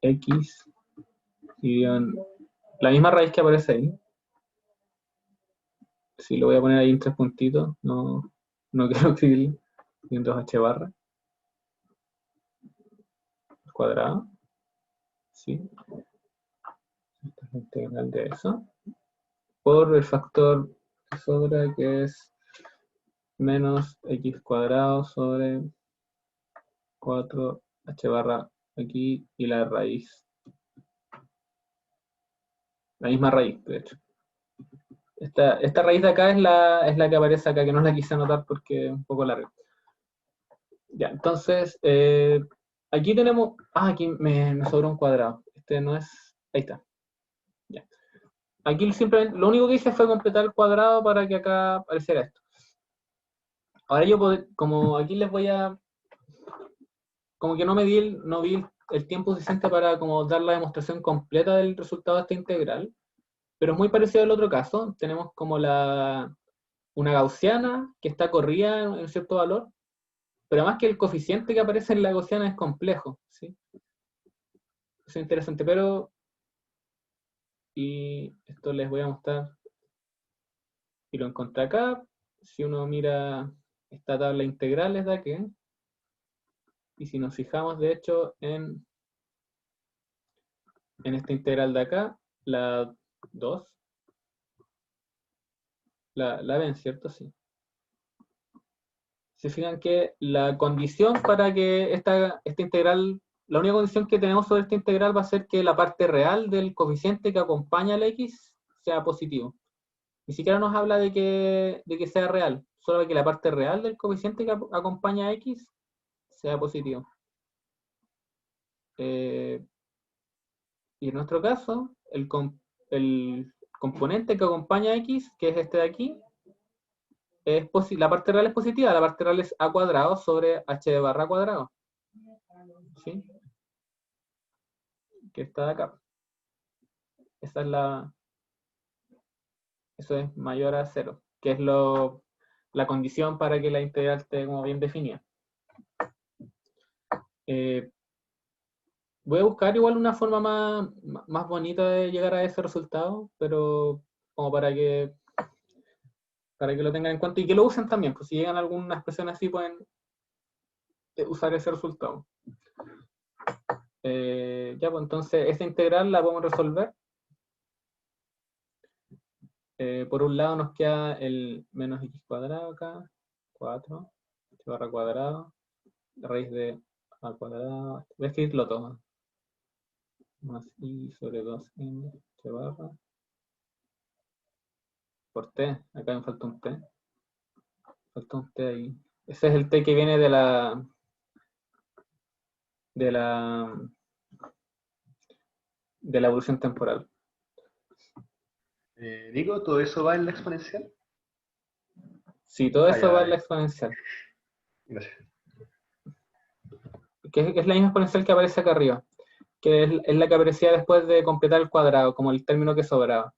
X. Y la misma raíz que aparece ahí. Si lo voy a poner ahí en 3 puntitos. No quiero escribirlo. Y en 2H barra. Cuadrado. Sí. Esta es la integral de eso. Por el factor que sobra, que es menos X cuadrado sobre 4H barra aquí y la raíz. La misma raíz, de hecho. Esta raíz de acá es la que aparece acá, que no la quise anotar porque es un poco larga. Ya, entonces, aquí tenemos. Aquí me sobró un cuadrado. Este no es. Ahí está. Ya. Aquí simplemente, lo único que hice fue completar el cuadrado para que acá apareciera esto. Ahora yo, como aquí les voy a. Como que no vi el tiempo suficiente para como dar la demostración completa del resultado de esta integral, pero es muy parecido al otro caso. Tenemos como una gaussiana que está corrida en cierto valor, pero además que el coeficiente que aparece en la gaussiana es complejo, ¿sí? Eso es interesante, pero, y esto les voy a mostrar, y lo encontré acá. Si uno mira esta tabla integral es de aquí, y si nos fijamos de hecho en esta integral de acá, la 2, la ven, ¿cierto? Sí. Se fijan que la condición para que esta integral, la única condición que tenemos sobre esta integral va a ser que la parte real del coeficiente que acompaña al x sea positivo. Ni siquiera nos habla de que sea real, solo de que la parte real del coeficiente que acompaña a x sea positivo. Y en nuestro caso, el componente que acompaña a x, que es este de aquí, la parte real es positiva, la parte real es a cuadrado sobre h barra cuadrado. ¿Sí? Que está de acá. Esa es eso es mayor a 0, que es la condición para que la integral esté como bien definida. Voy a buscar igual una forma más bonita de llegar a ese resultado, pero como para que lo tengan en cuenta y que lo usen también, pues si llegan a alguna expresión así pueden usar ese resultado. Ya, pues entonces esa integral la podemos resolver. Por un lado nos queda el menos x cuadrado acá, 4, barra cuadrado, raíz de a cuadrado, voy a escribirlo todo, más i sobre 2n h barra, por t, acá me falta un t, ahí. Ese es el t que viene de de la, de la evolución temporal. Nico, ¿todo eso va en la exponencial? Sí, todo Ah, ya, eso va en la dale. exponencial, Gracias. que es la misma exponencial que aparece acá arriba, que es la que aparecía después de completar el cuadrado, como el término que sobraba.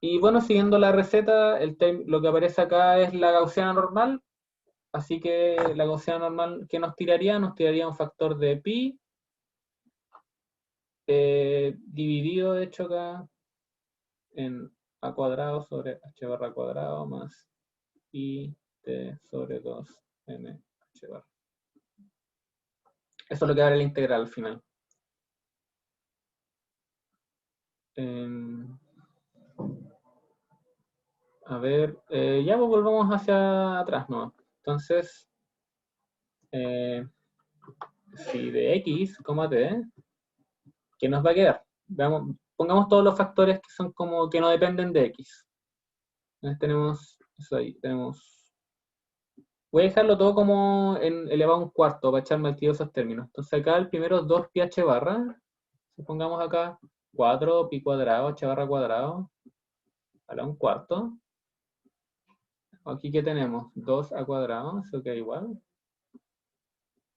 Y bueno, siguiendo la receta, lo que aparece acá es la gaussiana normal, así que la gaussiana normal que nos tiraría un factor de pi, dividido de hecho acá en a cuadrado sobre h barra cuadrado más i t sobre 2n h barra. Eso es lo que vale la integral al final. A ver, ya pues volvamos hacia atrás, ¿no? Entonces, si de x, t, ¿qué nos va a quedar? Veamos, pongamos todos los factores que son como que no dependen de x. Entonces tenemos eso ahí, voy a dejarlo todo como en elevado a un cuarto para echarme al tiro esos términos. Entonces acá el primero es 2 pi h barra, supongamos acá 4 pi cuadrado, h barra cuadrado, a la un cuarto. Aquí que tenemos 2 a cuadrado, eso queda igual.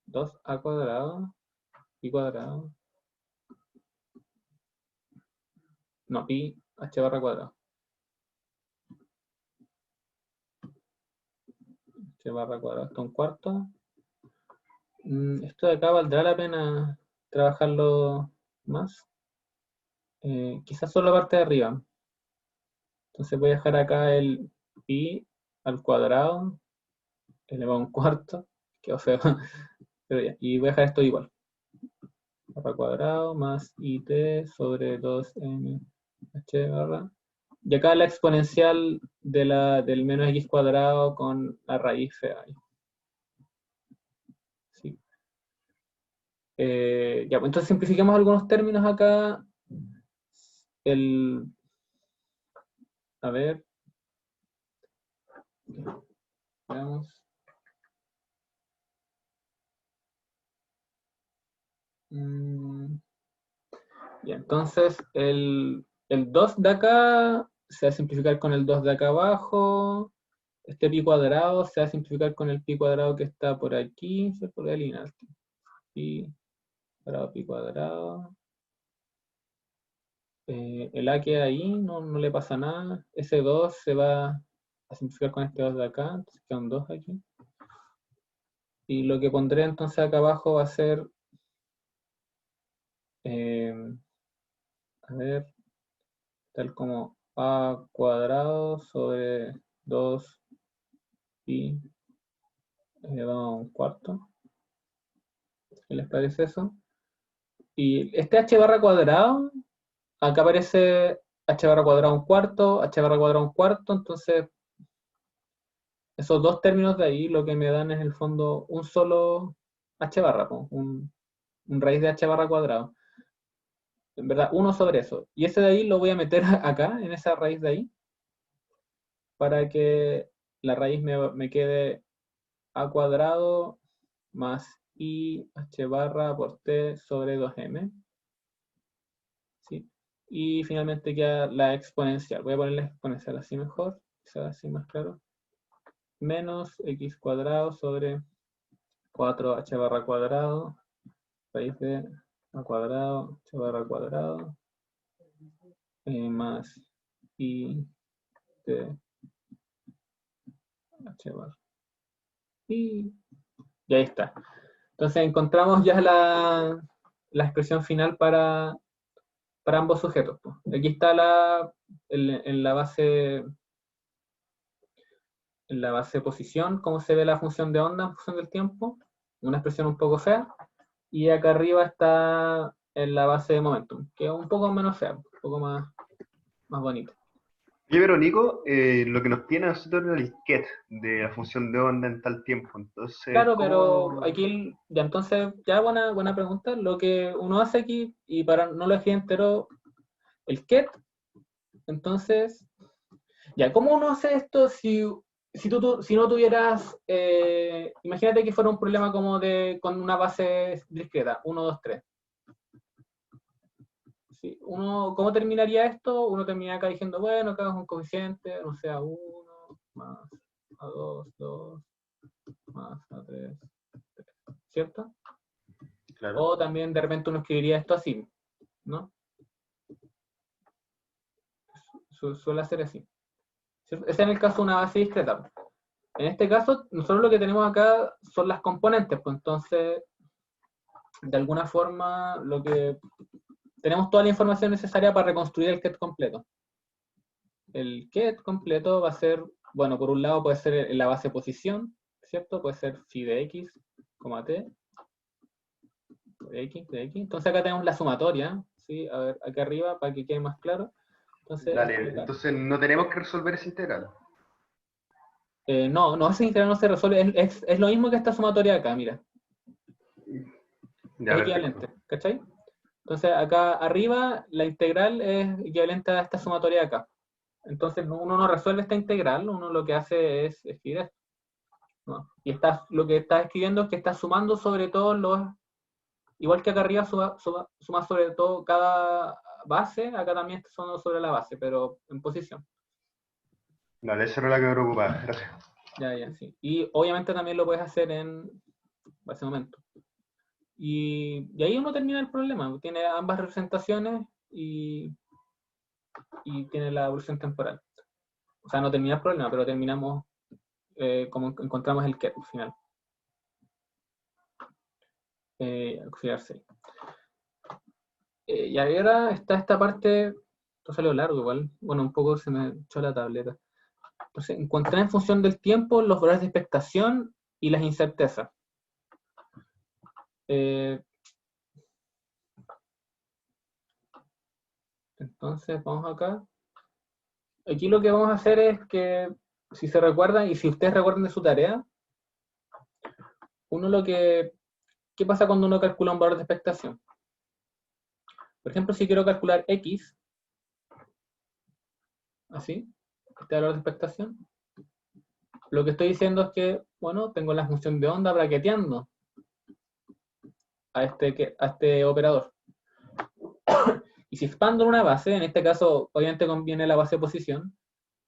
2 a cuadrado, pi cuadrado. No, pi h barra cuadrado. H barra cuadrado hasta un cuarto. Esto de acá valdrá la pena trabajarlo más. Quizás solo la parte de arriba. Entonces voy a dejar acá el pi al cuadrado elevado a un cuarto. Quedó feo. Pero ya. Y voy a dejar esto igual. Barra cuadrado más it sobre 2m h barra. Y acá la exponencial del menos x cuadrado con la raíz fea. Sí. Ya, pues entonces simplifiquemos algunos términos acá. A ver, veamos. Ya, entonces el 2 de acá se va a simplificar con el 2 de acá abajo. Este pi cuadrado se va a simplificar con el pi cuadrado que está por aquí. Se puede alinear. Pi cuadrado, pi cuadrado. El a queda ahí, no le pasa nada. Ese 2 se va a simplificar con este 2 de acá. Entonces queda un 2 aquí. Y lo que pondré entonces acá abajo va a ser, a ver, tal como a cuadrado sobre 2 pi elevado a un cuarto. ¿Qué les parece eso? Y este h barra cuadrado, acá aparece h barra cuadrado a un cuarto, h barra cuadrado a un cuarto, entonces esos dos términos de ahí lo que me dan es en el fondo un solo h barra, un raíz de h barra cuadrado. En verdad, uno sobre eso. Y ese de ahí lo voy a meter acá, en esa raíz de ahí, para que la raíz me quede a cuadrado más i h barra por t sobre 2m. ¿Sí? Y finalmente queda la exponencial. Voy a poner la exponencial así mejor, quizás así más claro. Menos x cuadrado sobre 4h barra cuadrado, raíz de a cuadrado, h barra cuadrado, más i de h barra. Y ahí está. Entonces encontramos ya la expresión final para ambos sujetos. Aquí está en la base posición, cómo se ve la función de onda en función del tiempo, una expresión un poco fea, y acá arriba está en la base de momentum, que es un poco menos fea, un poco más bonita. Y pero Nico, lo que nos tiene a nosotros es el ket de la función de onda en tal tiempo. Entonces, Claro, pero ¿cómo? aquí, ya entonces, ya buena pregunta. Lo que uno hace aquí, y para no lo dejar entero, el get, entonces, ya, ¿cómo uno hace esto si no tuvieras, imagínate que fuera un problema como con una base discreta, 1, 2, 3. Sí, ¿cómo terminaría esto? Uno termina acá diciendo, bueno, acá es un coeficiente, no sé, a 1 más a 2, 2 más a 3, ¿cierto? Claro. O también de repente uno escribiría esto así, ¿no? Suele ser así. ¿Cierto? Ese es en el caso de una base discreta. En este caso, nosotros lo que tenemos acá son las componentes, pues entonces, de alguna forma, lo que tenemos toda la información necesaria para reconstruir el ket completo. El ket completo va a ser, bueno, por un lado puede ser en la base posición, ¿cierto? Puede ser phi de x, t, de x. Entonces acá tenemos la sumatoria, ¿sí? A ver, aquí arriba, para que quede más claro. Entonces, esto de Dale, acá. entonces no tenemos que resolver esa integral. No, ese integral no se resuelve, es lo mismo que esta sumatoria acá, mira. Ya, Es perfecto. equivalente, ¿cachai? Entonces acá arriba la integral es equivalente a esta sumatoria de acá. Entonces uno no resuelve esta integral, uno lo que hace es escribir esto, ¿no? Y lo que está escribiendo es que está sumando sobre todo igual que acá arriba suma sobre todo cada base, acá también está sumando sobre la base, pero en posición. Dale, esa era la que me preocupaba. Gracias. Ya, ya, sí. Y obviamente también lo puedes hacer en base momento. Y ahí uno termina el problema, tiene ambas representaciones y tiene la evolución temporal. O sea, no termina el problema, pero terminamos como encontramos el ket final. Auxiliar 6. Y ahora está esta parte, esto salió largo igual, bueno, un poco se me echó la tableta. Entonces, encontrar en función del tiempo los valores de expectación y las incertezas. Eh, entonces, vamos acá. Aquí lo que vamos a hacer es que, si se recuerdan y si ustedes recuerdan de su tarea, uno ¿qué pasa cuando uno calcula un valor de expectación? Por ejemplo, si quiero calcular x, así, este valor de expectación, lo que estoy diciendo es que, bueno, tengo la función de onda braqueteando a este operador. Y si expando una base, en este caso, obviamente conviene la base de posición,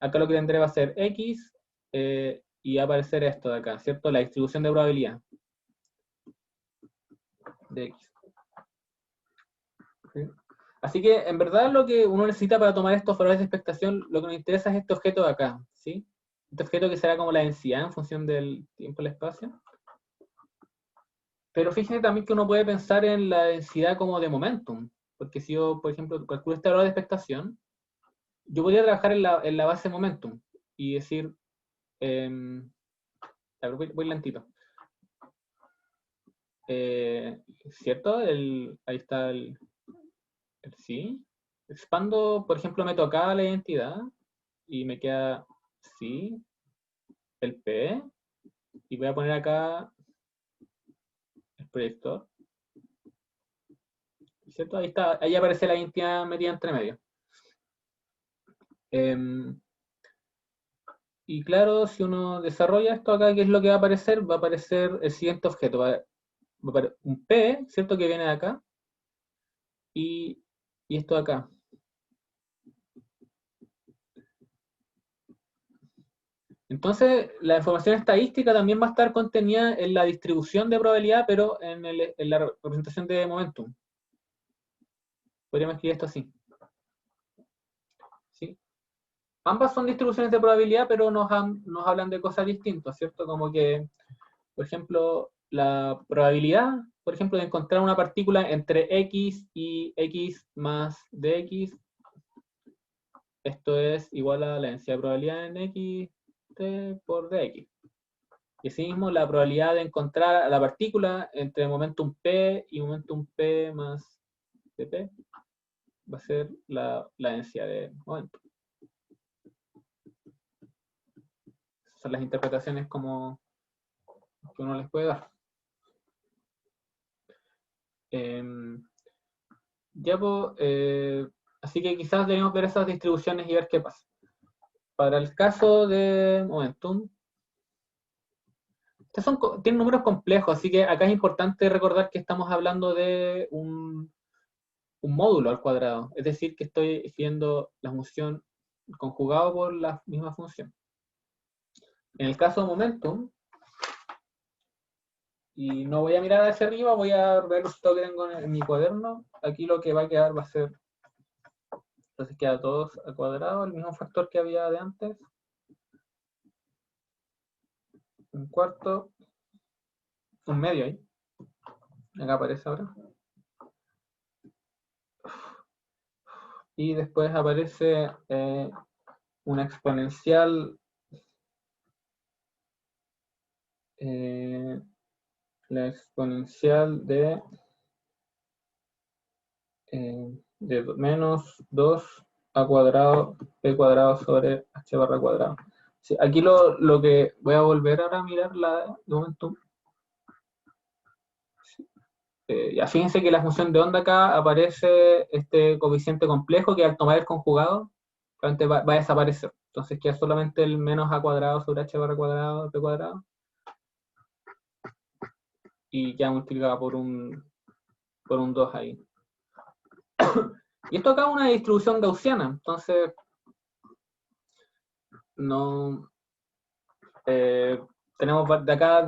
acá lo que tendré va a ser x y va a aparecer esto de acá, ¿cierto? La distribución de probabilidad de x. ¿Sí? Así que, en verdad, lo que uno necesita para tomar estos valores de expectación, lo que nos interesa es este objeto de acá, ¿sí? Este objeto que será como la densidad en función del tiempo y el espacio. Pero fíjense también que uno puede pensar en la densidad como de momentum, porque si yo, por ejemplo, calculo este valor de expectación, yo podría trabajar en la base momentum y decir, eh, voy lentito, ¿cierto? Ahí está el sí. Expando, por ejemplo, meto acá la identidad y me queda sí, el P, y voy a poner acá el proyector, ¿cierto? Ahí está, ahí aparece la identidad metida entre medio. Y claro, si uno desarrolla esto acá, ¿qué es lo que va a aparecer? Va a aparecer el siguiente objeto. Va a aparecer un P, ¿cierto? Que viene de acá. Y, y esto de acá. Entonces, la información estadística también va a estar contenida en la distribución de probabilidad, pero en la representación de momentum. Podríamos escribir esto así. ¿Sí? Ambas son distribuciones de probabilidad, pero nos hablan de cosas distintas, ¿cierto? Como que, por ejemplo, la probabilidad, por ejemplo, de encontrar una partícula entre x y x más dx, esto es igual a la densidad de probabilidad en x por dx. Y asimismo, la probabilidad de encontrar a la partícula entre momentum p y momentum p más dp va a ser la densidad de momentum. son las interpretaciones como que uno les puede dar. Ya, pues, así que quizás debemos ver esas distribuciones y ver qué pasa. Para el caso de Momentum, tienen números complejos, así que acá es importante recordar que estamos hablando de un módulo al cuadrado, es decir, que estoy escribiendo la función conjugado por la misma función. En el caso de Momentum, y no voy a mirar hacia arriba, voy a ver el resultado que tengo en mi cuaderno. Aquí lo que va a quedar va a ser, entonces queda todo al cuadrado, el mismo factor que había de antes. Un cuarto, un medio ahí. Acá aparece ahora. Y después aparece una exponencial, la exponencial de menos 2 a cuadrado p cuadrado sobre h barra cuadrado. Sí, aquí lo que voy a volver ahora a mirar la de Momentum. Sí. Ya fíjense que la función de onda acá aparece este coeficiente complejo que al tomar el conjugado realmente va a desaparecer. Entonces queda solamente el menos a cuadrado sobre h barra cuadrado p cuadrado y ya multiplicado por un 2 ahí. Y esto acá es una distribución gaussiana, entonces no tenemos de acá,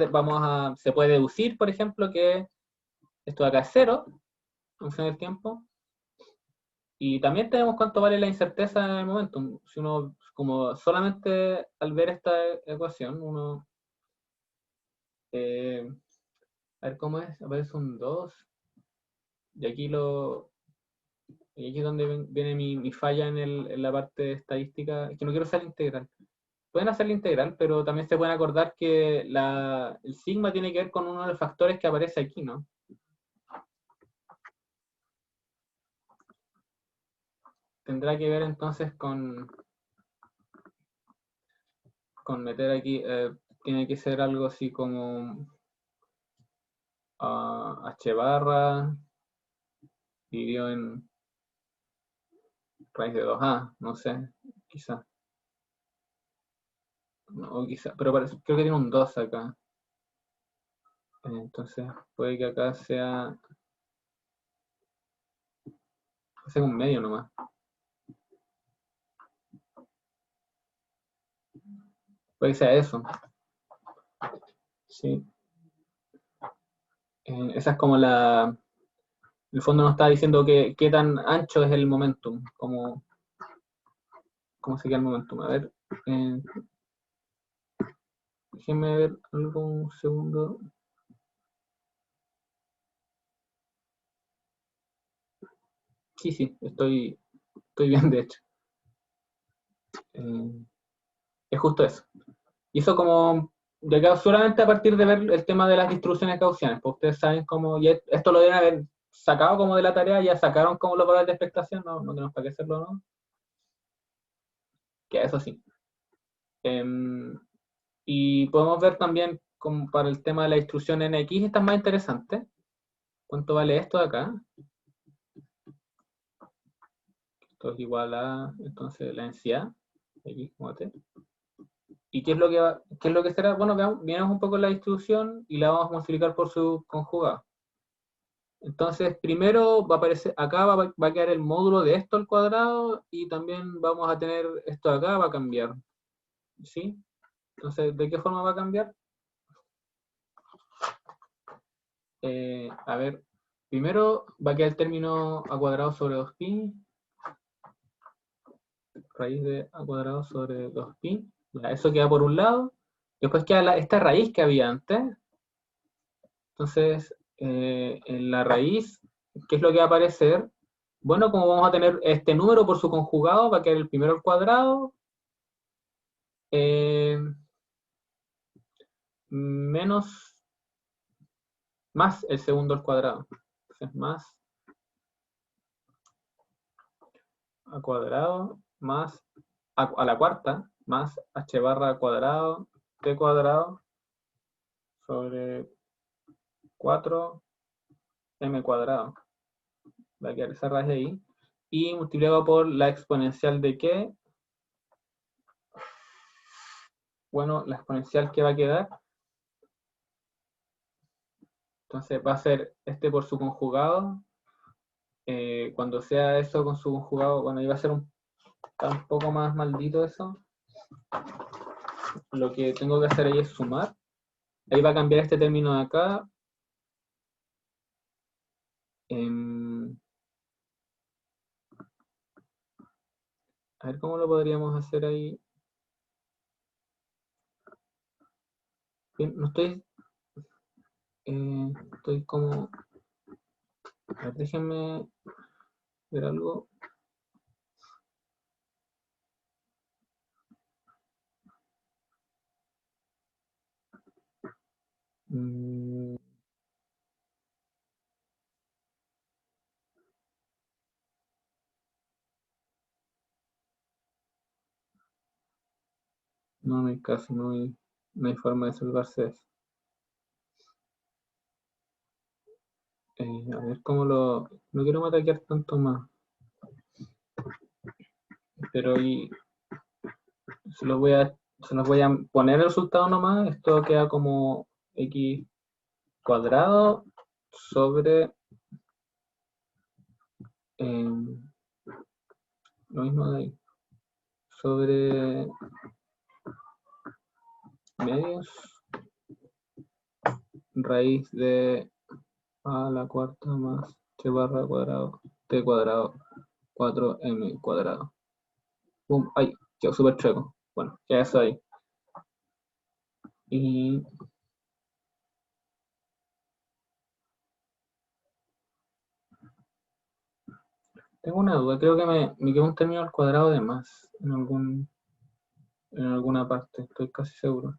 se puede deducir, por ejemplo, que esto de acá es 0 en función del tiempo. Y también tenemos cuánto vale la incerteza en el momento. Si uno, como solamente al ver esta ecuación, uno, a ver cómo es, aparece un 2, y aquí y aquí es donde viene mi falla en la parte estadística, es que no quiero hacer la integral. Pueden hacer la integral, pero también se pueden acordar que el sigma tiene que ver con uno de los factores que aparece aquí, ¿no? Tendrá que ver entonces con meter aquí, tiene que ser algo así como h barra dividido en raíz de 2a, no sé, quizá. No, quizá, pero creo que tiene un 2 acá. Entonces puede que acá sea un medio nomás. Puede que sea eso. Sí. Esa es como en el fondo nos está diciendo qué tan ancho es el momentum, cómo sería el momentum. A ver, déjenme ver algo un segundo. Sí, estoy bien, de hecho. Es justo eso. Y eso como, de acá solamente a partir de ver el tema de las distribuciones gaussianas, pues ustedes saben cómo, y esto lo deben haber sacado como de la tarea, ya sacaron como los valores de expectación, no tenemos para qué hacerlo, ¿no? Que eso sí. Y podemos ver también como para el tema de la distribución NX, esta es más interesante. ¿Cuánto vale esto de acá? Esto es igual a, entonces, la densidad, X como T. ¿Y qué es lo que será? Bueno, veamos un poco la distribución y la vamos a multiplicar por su conjugado. Entonces, primero va a aparecer, acá va a quedar el módulo de esto al cuadrado y también vamos a tener esto de acá, va a cambiar. ¿Sí? Entonces, ¿de qué forma va a cambiar? A ver, primero va a quedar el término a cuadrado sobre 2pi, raíz de a cuadrado sobre 2pi. Ya, eso queda por un lado. Después queda esta raíz que había antes. Entonces, en la raíz, ¿qué es lo que va a aparecer? Bueno, como vamos a tener este número por su conjugado, va a quedar el primero al cuadrado, eh, menos, más el segundo al cuadrado. Entonces, más a cuadrado, más a la cuarta, más h barra al cuadrado, t cuadrado sobre 4m cuadrado. Va a quedar esa raíz ahí. Y multiplicado por la exponencial de qué. Bueno, la exponencial que va a quedar. Entonces va a ser este por su conjugado. Cuando sea eso con su conjugado, bueno, ahí va a ser un poco más maldito eso. Lo que tengo que hacer ahí es sumar. Ahí va a cambiar este término de acá. A ver cómo lo podríamos hacer ahí. Bien, no estoy... estoy como... A ver, déjenme ver algo. No hay caso, no hay forma de salvarse eso. A ver cómo lo... No quiero mataquear tanto más. Pero ahí se los voy a poner el resultado nomás. Esto queda como x cuadrado sobre lo mismo de ahí. Sobre medios raíz de a la cuarta más t barra cuadrado t cuadrado 4m cuadrado. ¡Pum! ¡Ay! Quedó súper chueco. Bueno, queda eso ahí. Y tengo una duda, creo que me quedó un término al cuadrado de más en alguna parte, estoy casi seguro.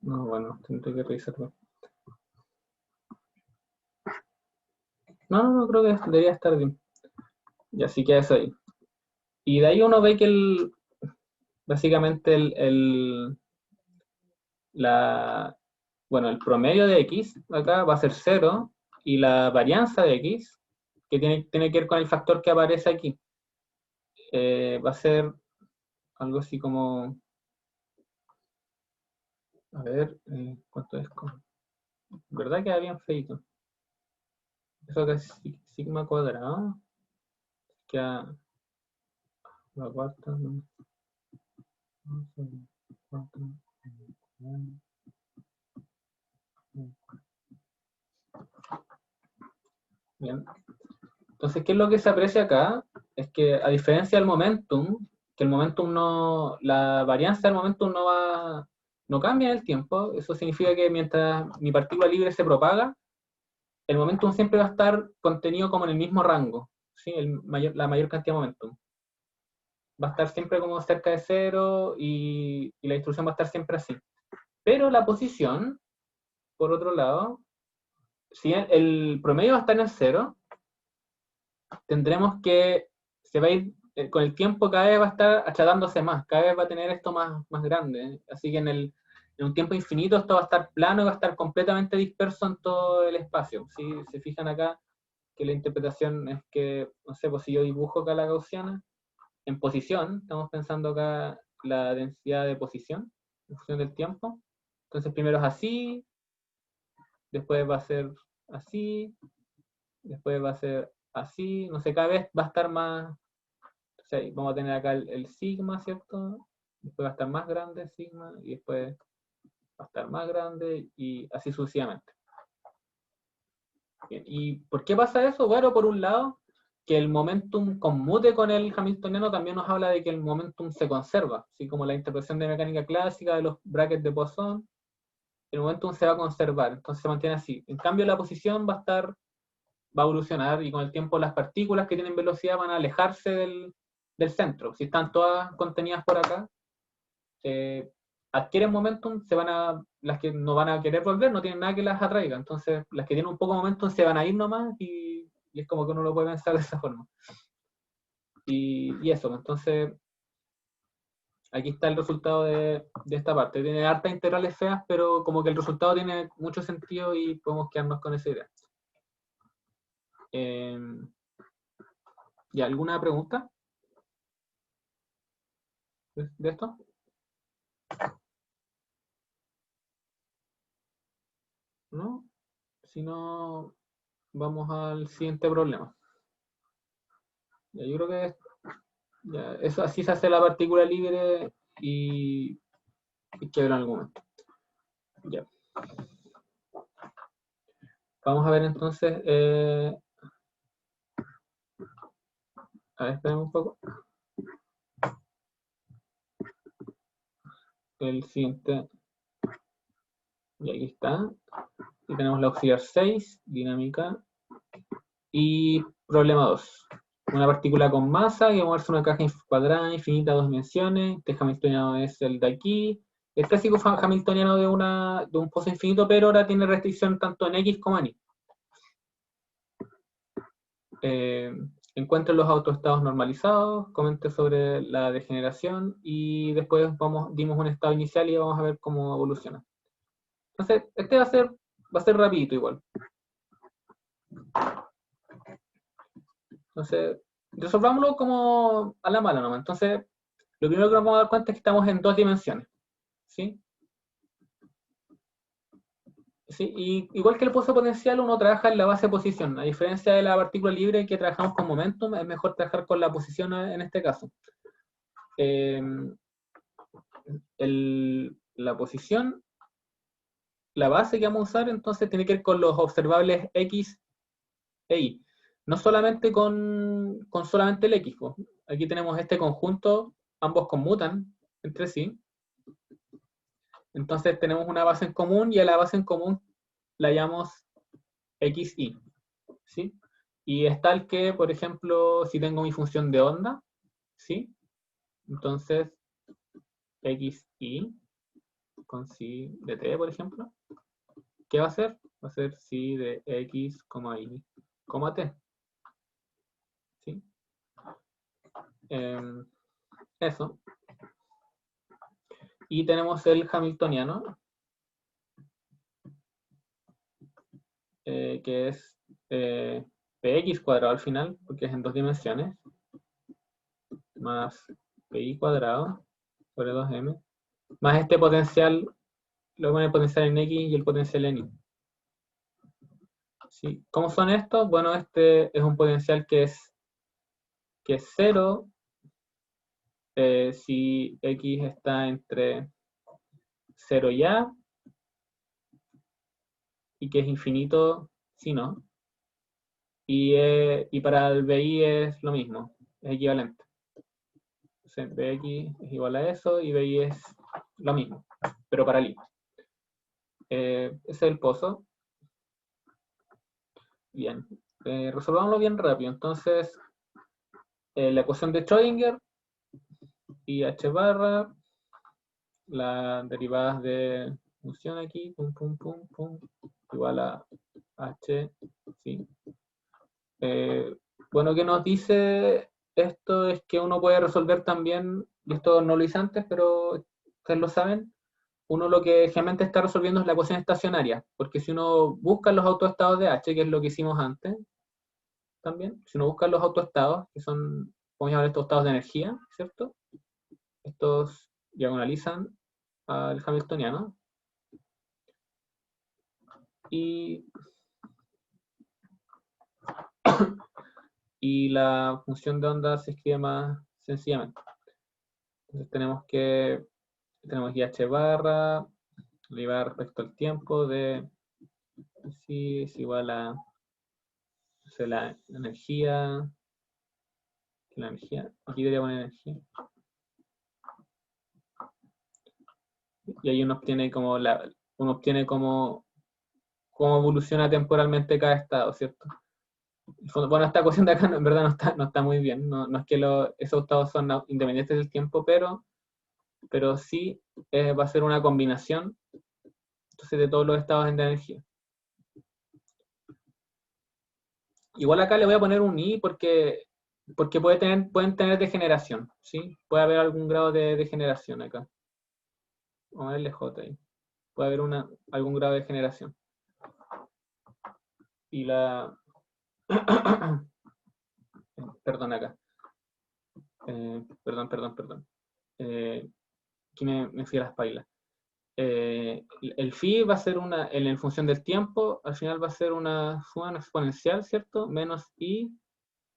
No, bueno, tendré que revisarlo. No, creo que debería estar bien. Y así queda eso ahí. Y de ahí uno ve que básicamente bueno, el promedio de x acá va a ser 0 y la varianza de x, que tiene que ver con el factor que aparece aquí, va a ser algo así como, a ver, ¿cuánto es? ¿Verdad que bien feito? Eso que es sigma cuadrado, que a la cuarta, no, bien. Entonces, ¿qué es lo que se aprecia acá? Es que a diferencia del momentum, que el momentum no, la varianza del momentum no cambia en el tiempo, eso significa que mientras mi partícula libre se propaga, el momentum siempre va a estar contenido como en el mismo rango, ¿sí? La mayor cantidad de momentum. Va a estar siempre como cerca de cero y la distribución va a estar siempre así. Pero la posición, por otro lado, si el promedio va a estar en cero, tendremos que se va a ir, con el tiempo cada vez va a estar achatándose más, cada vez va a tener esto más grande. Así que en un tiempo infinito esto va a estar plano y va a estar completamente disperso en todo el espacio. Si se fijan acá, que la interpretación es que, no sé, pues si yo dibujo acá la gaussiana, en posición, estamos pensando acá la densidad de posición, en función del tiempo. Entonces primero es así, después va a ser así, después va a ser así, no sé, cada vez va a estar más. Entonces vamos a tener acá el sigma, ¿cierto? Después va a estar más grande el sigma y después va a estar más grande y así sucesivamente. Bien. ¿Y por qué pasa eso? Bueno, por un lado, que el momentum conmute con el hamiltoniano también nos habla de que el momentum se conserva, así como la interpretación de mecánica clásica de los brackets de Poisson, el momentum se va a conservar, entonces se mantiene así. En cambio, la posición va a evolucionar y con el tiempo las partículas que tienen velocidad van a alejarse del centro. Si están todas contenidas por acá, adquieren momentum, las que no van a querer volver, no tienen nada que las atraiga. Entonces, las que tienen un poco de momentum se van a ir nomás y es como que uno lo puede pensar de esa forma. Y eso, entonces, aquí está el resultado de esta parte. Tiene hartas integrales feas, pero como que el resultado tiene mucho sentido y podemos quedarnos con esa idea. ¿Y alguna pregunta de esto? ¿No? Si no, vamos al siguiente problema. Ya, yo creo que ya, eso así se hace la partícula libre y quebra el argumento. Ya. Vamos a ver entonces. A ver, esperen un poco. El siguiente. Y aquí está. Y tenemos la auxiliar 6, dinámica. Y problema 2. Una partícula con masa que moverse una caja cuadrada infinita a 2 dimensiones. Este hamiltoniano es el de aquí. El clásico hamiltoniano de un pozo infinito, pero ahora tiene restricción tanto en X como en Y. Encuentre los autoestados normalizados, comente sobre la degeneración y después dimos un estado inicial y vamos a ver cómo evoluciona. Entonces, este va a ser rapidito igual. Entonces, resolvámoslo como a la mala nomás. Entonces, lo primero que nos vamos a dar cuenta es que estamos en 2 dimensiones. ¿Sí? ¿Sí? Y igual que el pozo potencial, uno trabaja en la base de posición. A diferencia de la partícula libre que trabajamos con momentum, es mejor trabajar con la posición en este caso. La posición, la base que vamos a usar, entonces tiene que ver con los observables X e Y. No solamente con solamente el X. Pues. Aquí tenemos este conjunto, ambos conmutan entre sí. Entonces tenemos una base en común y a la base en común la llamamos XY. ¿Sí? Y es tal que, por ejemplo, si tengo mi función de onda, ¿sí? Entonces, XY con psi de t, por ejemplo, ¿qué va a hacer? Va a ser psi de x, y, t. ¿Sí? Eso. Y tenemos el hamiltoniano, que es px cuadrado al final, porque es en 2 dimensiones, más pi cuadrado sobre 2m, más este potencial, lo voy a potencial en x y el potencial en y. ¿Sí? ¿Cómo son estos? Bueno, este es un potencial que es 0 si x está entre 0 y a, y que es infinito si no. Y para el BI es lo mismo, es equivalente. Entonces, BX es igual a eso y BI es lo mismo, pero para el I. Ese es el pozo. Bien, resolvámoslo bien rápido. Entonces, la ecuación de Schrödinger y h barra, las derivadas de función aquí, pum, pum, pum, pum, igual a h, sí. Bueno, ¿qué nos dice esto? Es que uno puede resolver también, y esto no lo hice antes, pero ustedes lo saben, uno lo que generalmente está resolviendo es la ecuación estacionaria, porque si uno busca los autoestados de H, que es lo que hicimos antes, también, si uno busca los autoestados, que son, podemos llamar estos estados de energía, ¿cierto? Estos diagonalizan al hamiltoniano. Y y la función de onda se escribe más sencillamente. Entonces tenemos aquí h barra, derivada respecto al tiempo de si es igual a, o sea, la energía, aquí debería poner energía. Y ahí uno obtiene como cómo evoluciona temporalmente cada estado, ¿cierto? Bueno, esta ecuación de acá en verdad no está muy bien, no es que esos estados son independientes del tiempo, pero pero sí va a ser una combinación, entonces, de todos los estados de energía. Igual acá le voy a poner un I porque pueden tener degeneración, ¿sí? Puede haber algún grado de degeneración acá. Vamos a verle J ahí. Puede haber algún grado de degeneración. Y la... perdón acá. Perdón. Aquí me fui a las pailas. El phi va a ser en función del tiempo, al final va a ser una suma exponencial, ¿cierto? Menos I,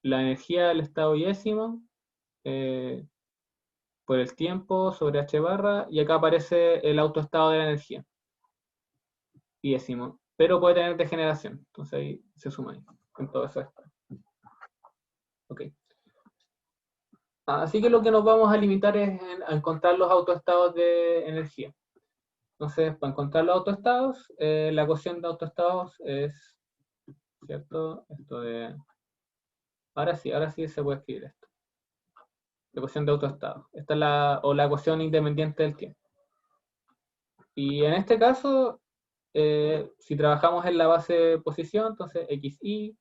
la energía del estado yésimo, por el tiempo sobre h barra, y acá aparece el autoestado de la energía, yésimo, pero puede tener degeneración, entonces ahí se suma ahí, en todo eso está. Ok. Así que lo que nos vamos a limitar es a encontrar los autoestados de energía. Entonces, para encontrar los autoestados, la ecuación de autoestados es, ¿cierto? Esto de... ahora sí se puede escribir esto. La ecuación de autoestados. Esta es la ecuación independiente del tiempo. Y en este caso, si trabajamos en la base posición, entonces xi,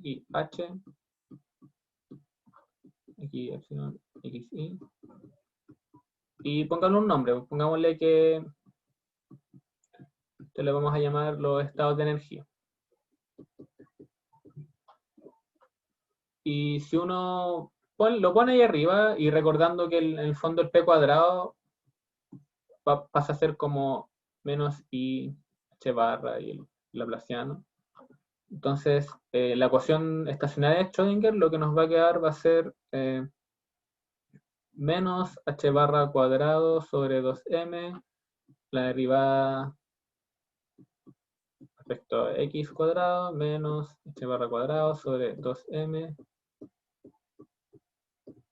y h, aquí epsilon, xi, y pónganle un nombre, pongámosle que le vamos a llamar los estados de energía. Y si uno lo pone ahí arriba, y recordando que en el fondo el p cuadrado pasa a ser como menos i h barra y el laplaciano. Entonces, la ecuación estacionaria de Schrödinger, lo que nos va a quedar va a ser menos h barra cuadrado sobre 2m, la derivada respecto a x cuadrado, menos h barra cuadrado sobre 2m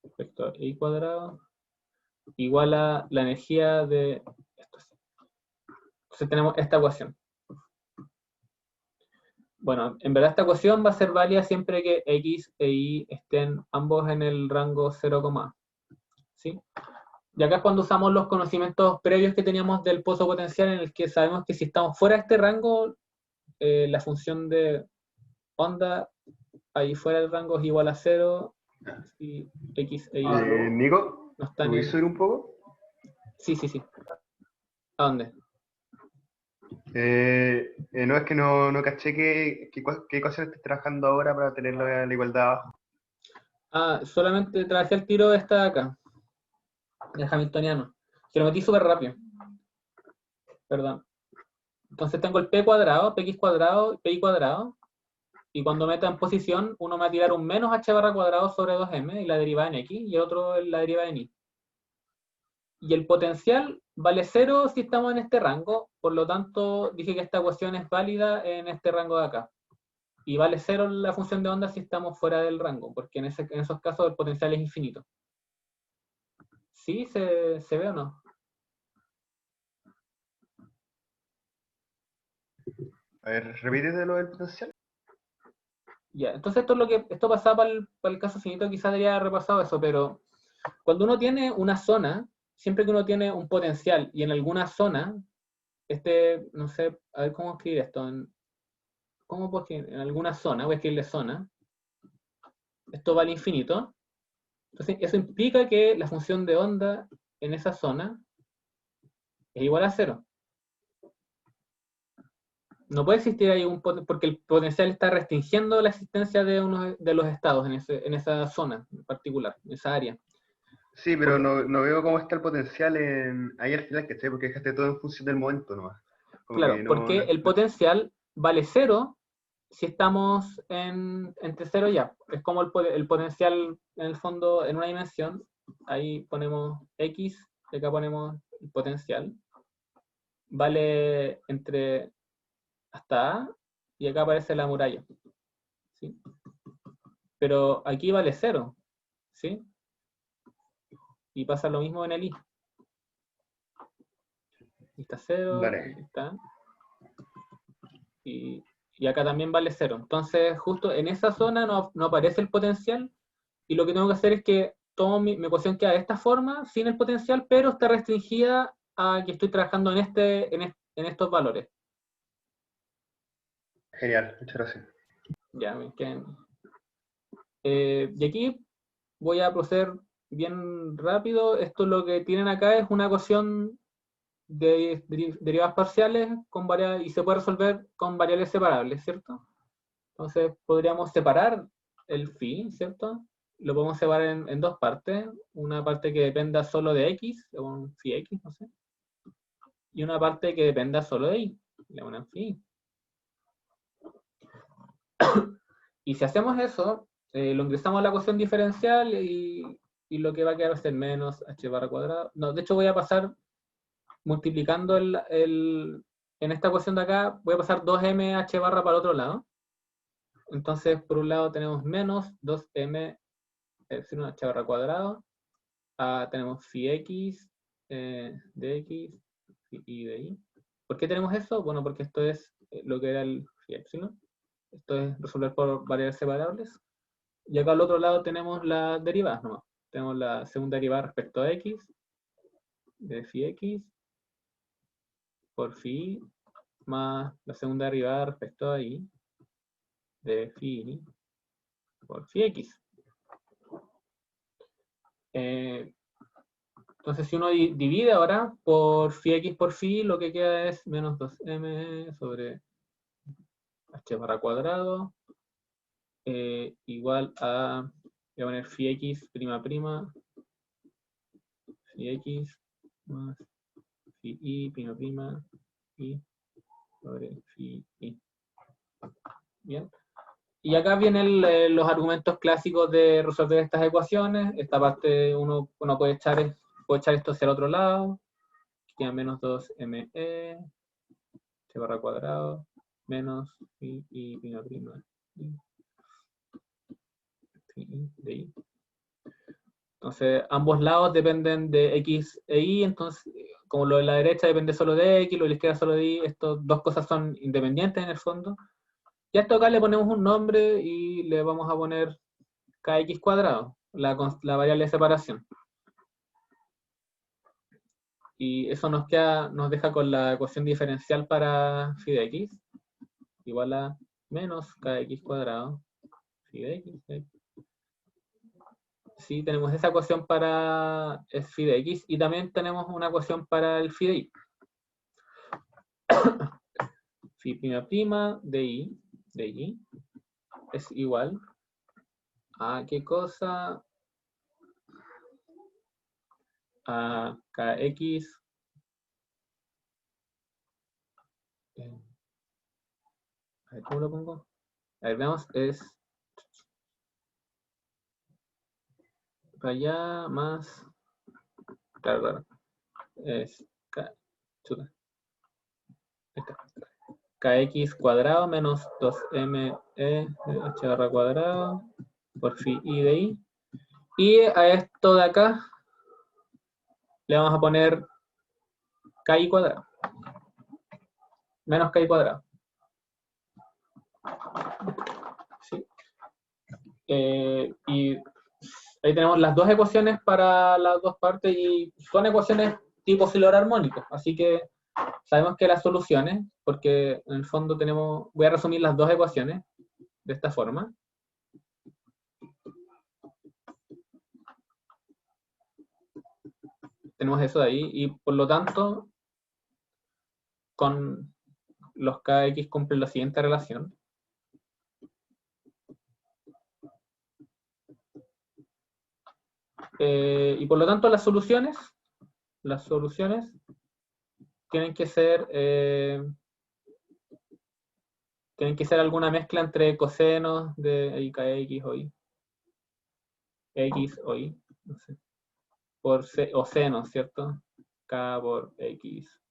respecto a y cuadrado, igual a la energía de esto. Entonces tenemos esta ecuación. Bueno, en verdad esta ecuación va a ser válida siempre que x e y estén ambos en el rango 0, ¿sí? Y acá es cuando usamos los conocimientos previos que teníamos del pozo potencial, en el que sabemos que si estamos fuera de este rango, la función de onda ahí fuera del rango es igual a 0, y x e y Nico, no ¿te están puedes subir un poco? Sí. ¿A dónde? No, es que no caché qué ecuación estás trabajando ahora para tener la igualdad abajo. Solamente trabajé el tiro de esta de acá, el hamiltoniano. Que lo metí súper rápido. Perdón. Entonces tengo el p cuadrado, px cuadrado, pi cuadrado, y cuando meta en posición, uno me va a tirar un menos h barra cuadrado sobre 2m, y la derivada en x, y el otro la derivada en y. Y el potencial vale 0 si estamos en este rango, por lo tanto dije que esta ecuación es válida en este rango de acá. Y vale 0 la función de onda si estamos fuera del rango, porque en esos casos el potencial es infinito. ¿Sí? ¿Se ve o no? A ver, repítete lo del potencial. Ya, entonces esto pasaba para el caso finito, quizás debería haber repasado eso, pero cuando uno tiene una zona, siempre que uno tiene un potencial y en alguna zona, no sé, a ver cómo escribir esto, ¿cómo puedo escribir? En alguna zona, voy a escribirle zona, esto vale infinito, entonces eso implica que la función de onda en esa zona es igual a 0. No puede existir ahí porque el potencial está restringiendo la existencia de uno de los estados en esa zona en particular, en esa área. Sí, pero no veo cómo está el potencial ahí al final, ¿cachai? Porque dejaste todo en función del momento nomás. Como Claro, que porque el potencial vale 0 si estamos entre 0 y A. Es como el potencial en el fondo en una dimensión. Ahí ponemos X, y acá ponemos el potencial. Vale entre hasta A, y acá aparece la muralla. ¿Sí? Pero aquí vale 0. ¿Sí? Y pasa lo mismo en el I. Aquí está 0, Dale. aquí está. Y acá también vale 0. Entonces, justo en esa zona no aparece el potencial, y lo que tengo que hacer es que tomo mi ecuación queda de esta forma, sin el potencial, pero está restringida a que estoy trabajando en estos valores. Genial, muchas gracias. Ya, y aquí voy a proceder bien rápido. Esto lo que tienen acá es una ecuación de derivadas parciales y se puede resolver con variables separables, ¿cierto? Entonces podríamos separar el phi, ¿cierto? Lo podemos separar en dos partes. Una parte que dependa solo de x, un phi x, no sé. Y una parte que dependa solo de y, una phi. Y si hacemos eso, lo ingresamos a la ecuación diferencial y lo que va a quedar va a ser menos h barra cuadrado. No, de hecho voy a pasar multiplicando en esta ecuación de acá, voy a pasar 2m h barra para el otro lado. Entonces, por un lado tenemos menos 2m epsilon h barra cuadrado. Tenemos phi x de x, phi y de y. ¿Por qué tenemos eso? Bueno, porque esto es lo que era el phi epsilon. Esto es resolver por variables separables. Y acá al otro lado tenemos las derivadas nomás. Tenemos la segunda derivada respecto a x, de phi x, por phi, más la segunda derivada respecto a y, de phi, por phi x. Entonces, si uno divide ahora por phi x por phi, lo que queda es menos 2m sobre h barra cuadrado, igual a, voy a poner phi x prima prima, phi x más phi y prima prima, y sobre phi y. Bien. Y acá vienen los argumentos clásicos de resolver estas ecuaciones. Esta parte uno puede echar esto hacia el otro lado. Queda menos 2me h barra cuadrado menos phi y prima prima de y. Entonces, ambos lados dependen de x e y, entonces, como lo de la derecha depende solo de x, lo de la izquierda solo de y, estas dos cosas son independientes en el fondo. Y a esto acá le ponemos un nombre y le vamos a poner kx cuadrado, la variable de separación. Y eso nos deja con la ecuación diferencial para phi de x, igual a menos kx cuadrado, phi de x. Sí, tenemos esa ecuación para el phi de x y también tenemos una ecuación para el phi de y. Phi prima prima de y es igual a ¿qué cosa? A kx a ver, ¿cómo lo pongo? A ver, veamos, es para allá más, claro, es kx cuadrado menos 2me h barra cuadrado por phi y de y. Y a esto de acá le vamos a poner ki cuadrado. Menos ki cuadrado. ¿Sí? Y ahí tenemos las dos ecuaciones para las dos partes y son ecuaciones tipo Taylor armónico. Así que sabemos que las soluciones, porque en el fondo voy a resumir las dos ecuaciones de esta forma. Tenemos eso de ahí y por lo tanto con los kx cumplen la siguiente relación. Y por lo tanto las soluciones tienen que ser alguna mezcla entre cosenos de kx o y, x o y, no sé, o seno, ¿cierto? K por x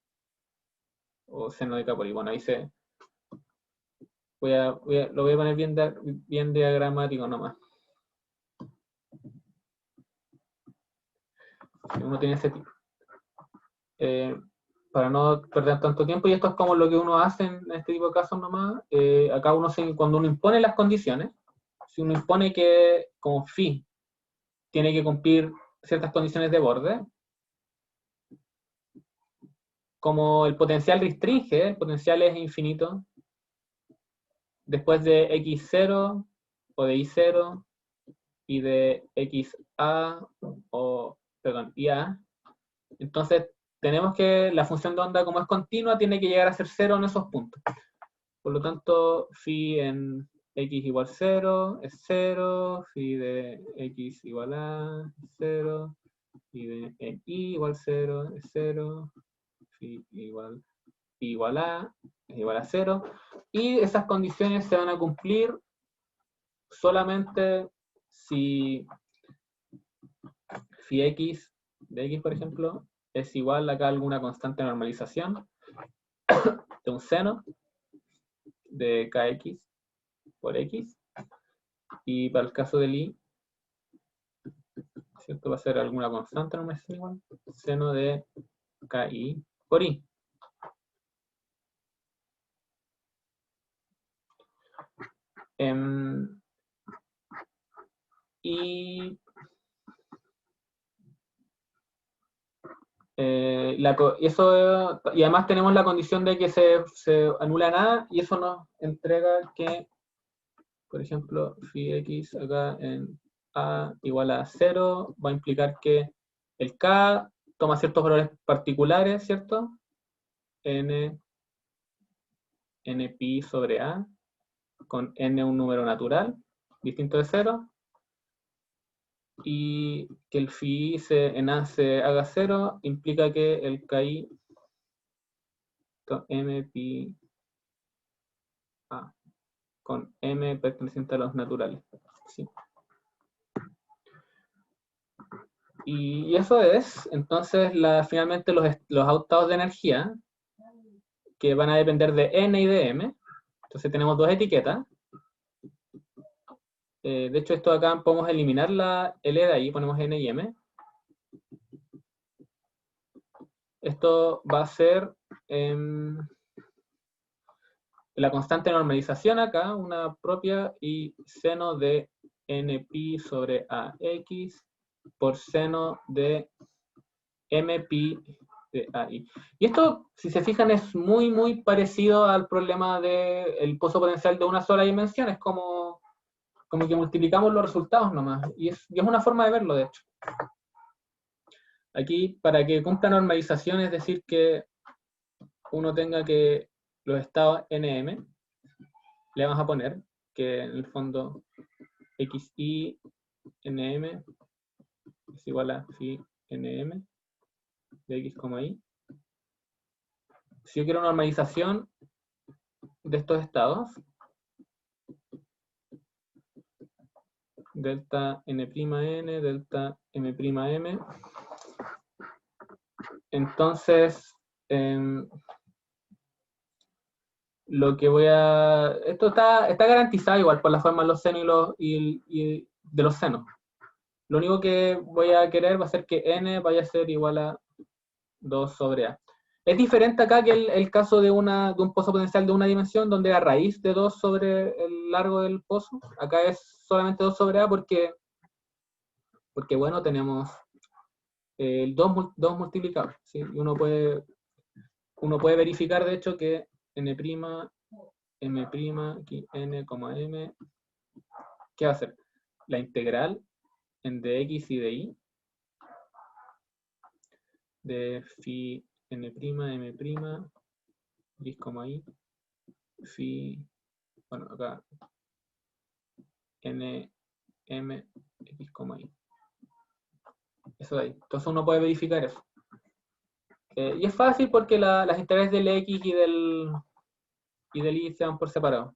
o seno de k por y. Bueno, ahí lo voy a poner bien diagramático nomás. Uno tiene ese tipo. Para no perder tanto tiempo, y esto es como lo que uno hace en este tipo de casos nomás. Acá cuando uno impone las condiciones, si uno impone que como phi tiene que cumplir ciertas condiciones de borde. Como el potencial restringe, el potencial es infinito, después de x0 o de y0 y de xa o, perdón, ia, entonces tenemos que la función de onda, como es continua, tiene que llegar a ser 0 en esos puntos. Por lo tanto, phi en x igual 0 es 0, phi de x igual a es 0, phi de en y igual 0 es 0, phi igual a es igual a 0, y esas condiciones se van a cumplir solamente si phi x de x, por ejemplo, es igual acá a alguna constante de normalización de un seno de kx por x, y para el caso del y, ¿cierto? Va a ser alguna constante de normalización igual, seno de ki por i. Y y además tenemos la condición de que se anula nada, y eso nos entrega que, por ejemplo, phi x acá en a igual a 0 va a implicar que el k toma ciertos valores particulares, ¿cierto? N pi sobre a, con n un número natural, distinto de 0, y que el phi en a se haga 0 implica que el ki m pi a con m perteneciente a los naturales. ¿Sí? Y eso es, entonces, finalmente los estados de energía, que van a depender de n y de m. Entonces tenemos dos etiquetas. De hecho, esto acá podemos eliminar la L de ahí, ponemos n y m. Esto va a ser la constante de normalización acá, una propia, y seno de n pi sobre ax por seno de m pi de ai. Y esto, si se fijan, es muy, muy parecido al problema del pozo potencial de una sola dimensión. Es como que multiplicamos los resultados nomás. Y es una forma de verlo, de hecho. Aquí, para que cumpla normalización, es decir, que uno tenga que los estados nm, le vamos a poner que en el fondo xi nm es igual a phi nm de x, y. Si yo quiero normalización de estos estados, delta n', delta m', entonces lo que esto está garantizado igual por la forma de los senos y de los senos. Lo único que voy a querer va a ser que n vaya a ser igual a 2 sobre a. Es diferente acá que el caso de un pozo potencial de una dimensión, donde la raíz de 2 sobre el largo del pozo. Acá es solamente 2 sobre a porque bueno, tenemos el 2 multiplicado, ¿sí? Y uno puede verificar, de hecho, que n', m', aquí n, m, ¿qué va a ser? La integral en dx y de y de phi n', m', x, y, phi, bueno, acá n, m, x, y. Eso de ahí. Entonces uno puede verificar eso. Y es fácil porque las integrales del x y del y se van por separado.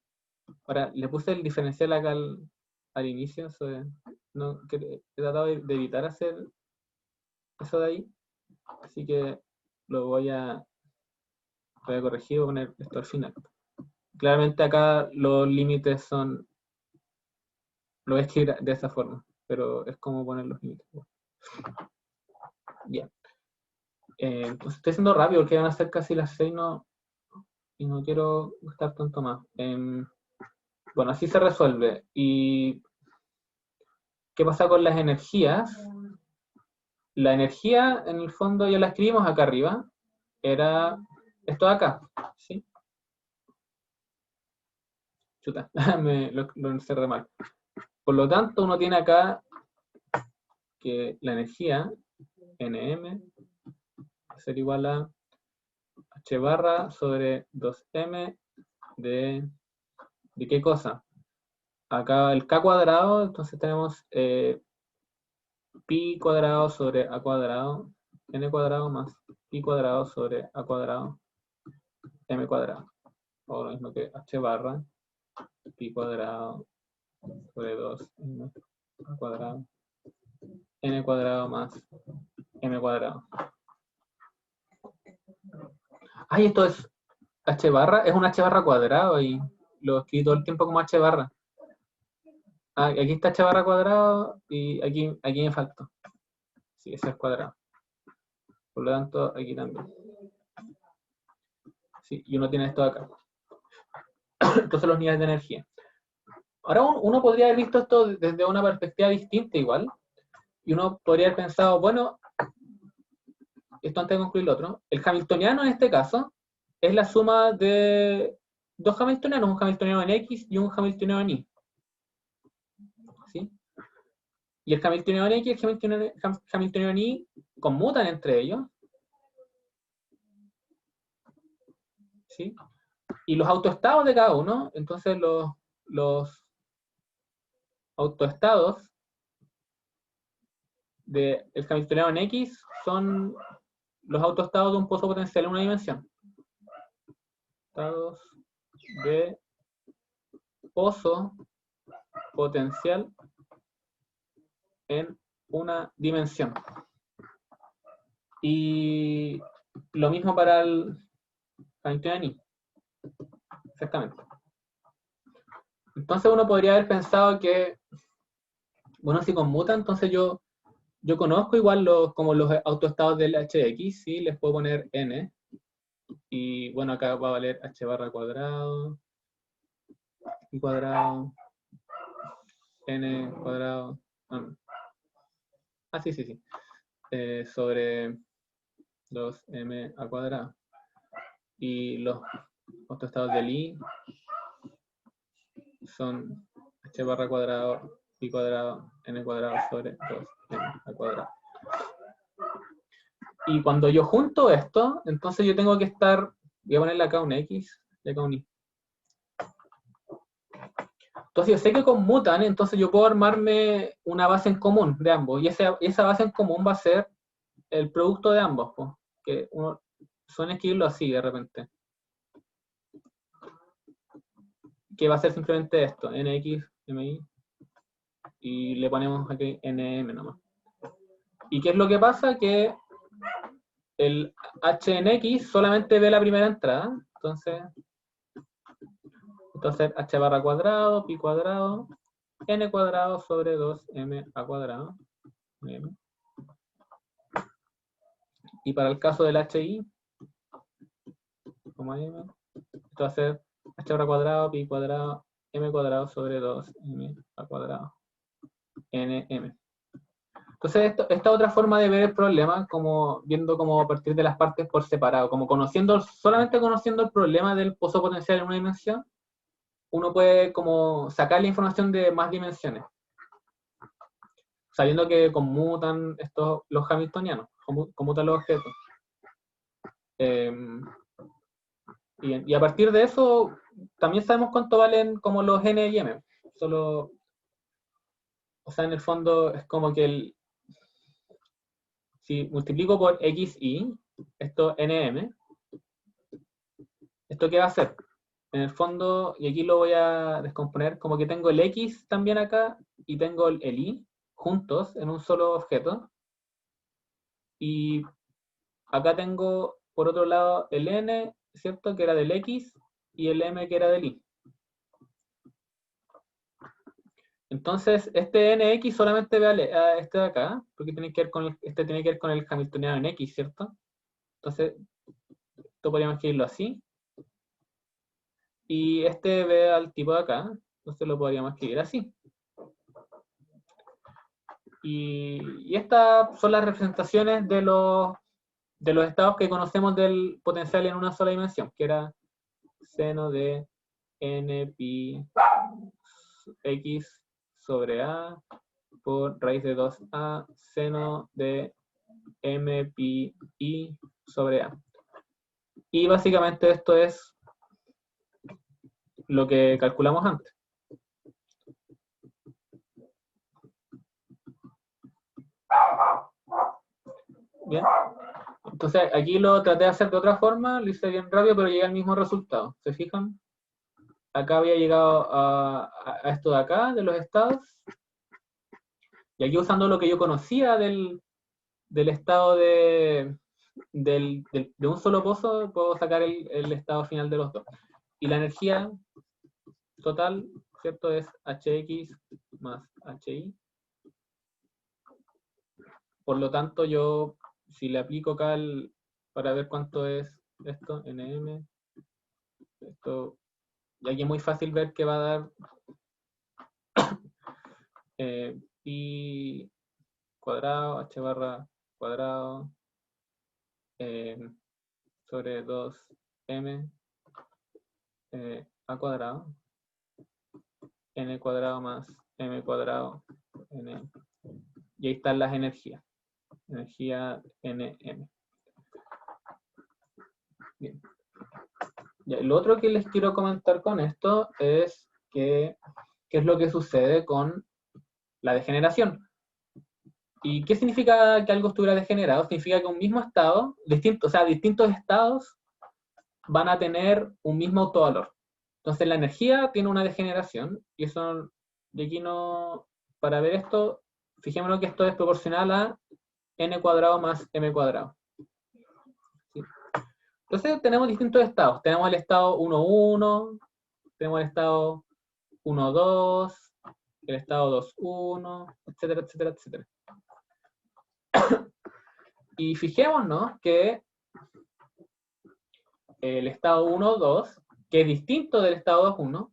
Ahora, le puse el diferencial acá al inicio, he tratado de evitar hacer eso de ahí, así que lo voy a corregir, voy a poner esto al final. Claramente acá los límites lo voy a escribir de esa forma, pero es como poner los límites. Bien. Pues estoy siendo rápido porque van a ser casi las 6, y no quiero estar tanto más. Bueno, así se resuelve. ¿Y ¿Qué pasa con las energías? La energía, en el fondo, ya la escribimos acá arriba, era esto de acá, ¿sí? Chuta, lo encerré mal. Por lo tanto, uno tiene acá que la energía, Nm, va a ser igual a h barra sobre 2m ¿de qué cosa? Acá el k cuadrado, entonces tenemos pi cuadrado sobre a cuadrado, n cuadrado más pi cuadrado sobre a cuadrado, m cuadrado. O lo mismo que h barra, pi cuadrado sobre 2m al cuadrado, n cuadrado más m cuadrado. Ay, esto es h barra, es un h barra cuadrado y lo escribí todo el tiempo como h barra. Ah, aquí está h barra cuadrado y aquí me faltó. Sí, ese es cuadrado. Por lo tanto, aquí también. Sí, y uno tiene esto acá. Entonces los niveles de energía. Ahora uno podría haber visto esto desde una perspectiva distinta igual. Y uno podría haber pensado, bueno, esto antes de concluir lo otro, el hamiltoniano en este caso es la suma de dos hamiltonianos, un hamiltoniano en X y un hamiltoniano en Y. ¿Sí? Y el hamiltoniano en X y el hamiltoniano en Y conmutan entre ellos. ¿Sí? Y los autoestados de cada uno, entonces los autoestados del hamiltoniano en X son los autoestados de un pozo potencial en una dimensión. Estados de pozo potencial en una dimensión. Y lo mismo para el hamiltoniano en Y. Exactamente. Entonces uno podría haber pensado que, bueno, si conmuta, entonces yo conozco igual como los autoestados del hx, ¿sí? Les puedo poner n. Y bueno, acá va a valer h barra cuadrado, y cuadrado, n cuadrado. Sí, sí, sí. Sobre 2m al cuadrado. Y los autoestados del i son h barra cuadrado, pi cuadrado, n cuadrado sobre 2m al cuadrado. Y cuando yo junto esto, entonces yo tengo que estar, voy a ponerle acá un x y acá un y. Entonces yo sé que conmutan, entonces yo puedo armarme una base en común de ambos. Y esa base en común va a ser el producto de ambos, pues, que uno suele escribirlo así de repente. Que va a ser simplemente esto, nx, mi, y le ponemos aquí nm nomás. ¿Y qué es lo que pasa? Que el h en x solamente ve la primera entrada, entonces h barra cuadrado, pi cuadrado, n cuadrado sobre 2m a cuadrado. M. Y para el caso del hi, como m, esto va a ser h barra cuadrado, pi cuadrado, m cuadrado sobre 2m a cuadrado, nm. Entonces, esta otra forma de ver el problema, como viendo como a partir de las partes por separado, como solamente conociendo el problema del pozo potencial en una dimensión, uno puede como sacar la información de más dimensiones, sabiendo que conmutan los hamiltonianos, conmutan los objetos. Y a partir de eso, también sabemos cuánto valen como los n y m. Solo, o sea, en el fondo es como que si multiplico por x, y, esto nm, ¿esto qué va a hacer? En el fondo, y aquí lo voy a descomponer, como que tengo el x también acá y tengo el y juntos en un solo objeto. Y acá tengo, por otro lado, el n, ¿cierto? Que era del x y el m que era del y. Entonces, este nx solamente vale a este de acá, porque este tiene que ver con el hamiltoniano en x, ¿cierto? Entonces, esto podríamos escribirlo así. Y este ve al tipo de acá, entonces lo podríamos escribir así. Y estas son las representaciones de los estados que conocemos del potencial en una sola dimensión, que era seno de n pi x sobre a por raíz de 2a seno de m pi i sobre a. Y básicamente esto es lo que calculamos antes. Bien. Entonces aquí lo traté de hacer de otra forma, lo hice bien rápido, pero llegué al mismo resultado. ¿Se fijan? Acá había llegado a esto de acá, de los estados. Y aquí usando lo que yo conocía del estado de un solo pozo, puedo sacar el estado final de los dos. Y la energía total, ¿cierto? Es Hx más Hi. Por lo tanto, yo, si le aplico acá para ver cuánto es esto, Nm, esto, y aquí es muy fácil ver que va a dar pi cuadrado, h barra cuadrado, sobre 2m a cuadrado, n cuadrado más m cuadrado, n. Y ahí están las energías. Energía Nm. Bien. Ya, lo otro que les quiero comentar con esto es qué es lo que sucede con la degeneración. ¿Y qué significa que algo estuviera degenerado? Significa que un mismo estado, distintos estados van a tener un mismo autovalor. Entonces la energía tiene una degeneración, y eso, de aquí no, para ver esto, fijémonos que esto es proporcional a n cuadrado más m cuadrado. ¿Sí? Entonces tenemos distintos estados. Tenemos el estado 1,1, tenemos el estado 1,2, el estado 2,1, etcétera, etcétera, etcétera. Y fijémonos que el estado 1,2, que es distinto del estado 2,1,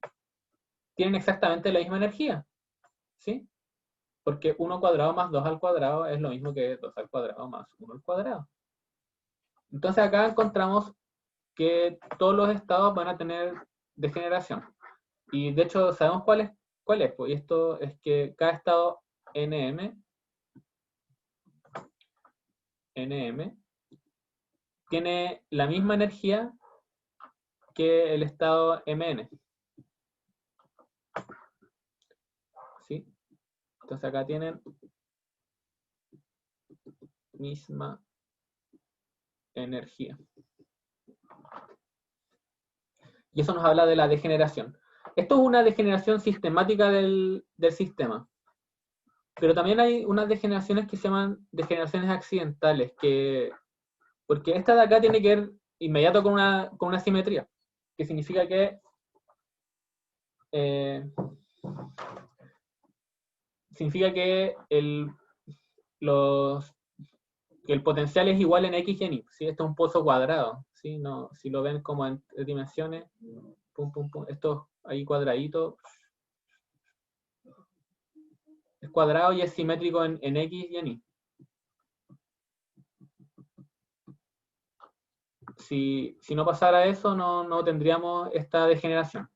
tienen exactamente la misma energía. ¿Sí? Porque 1 cuadrado más 2 al cuadrado es lo mismo que 2 al cuadrado más 1 al cuadrado. Entonces acá encontramos que todos los estados van a tener degeneración. Y de hecho sabemos cuál es. Pues, y esto es que cada estado Nm tiene la misma energía que el estado Mn. ¿Sí? Entonces acá tienen misma energía. Y eso nos habla de la degeneración. Esto es una degeneración sistemática del sistema. Pero también hay unas degeneraciones que se llaman degeneraciones accidentales, porque esta de acá tiene que ver inmediato con una simetría, que significa que el potencial es igual en X y en Y. ¿Sí? Esto es un pozo cuadrado. ¿Sí? No, si lo ven como en dimensiones, pum, pum, pum, esto ahí cuadradito es cuadrado y es simétrico en X y en Y. Si no pasara eso, no tendríamos esta degeneración.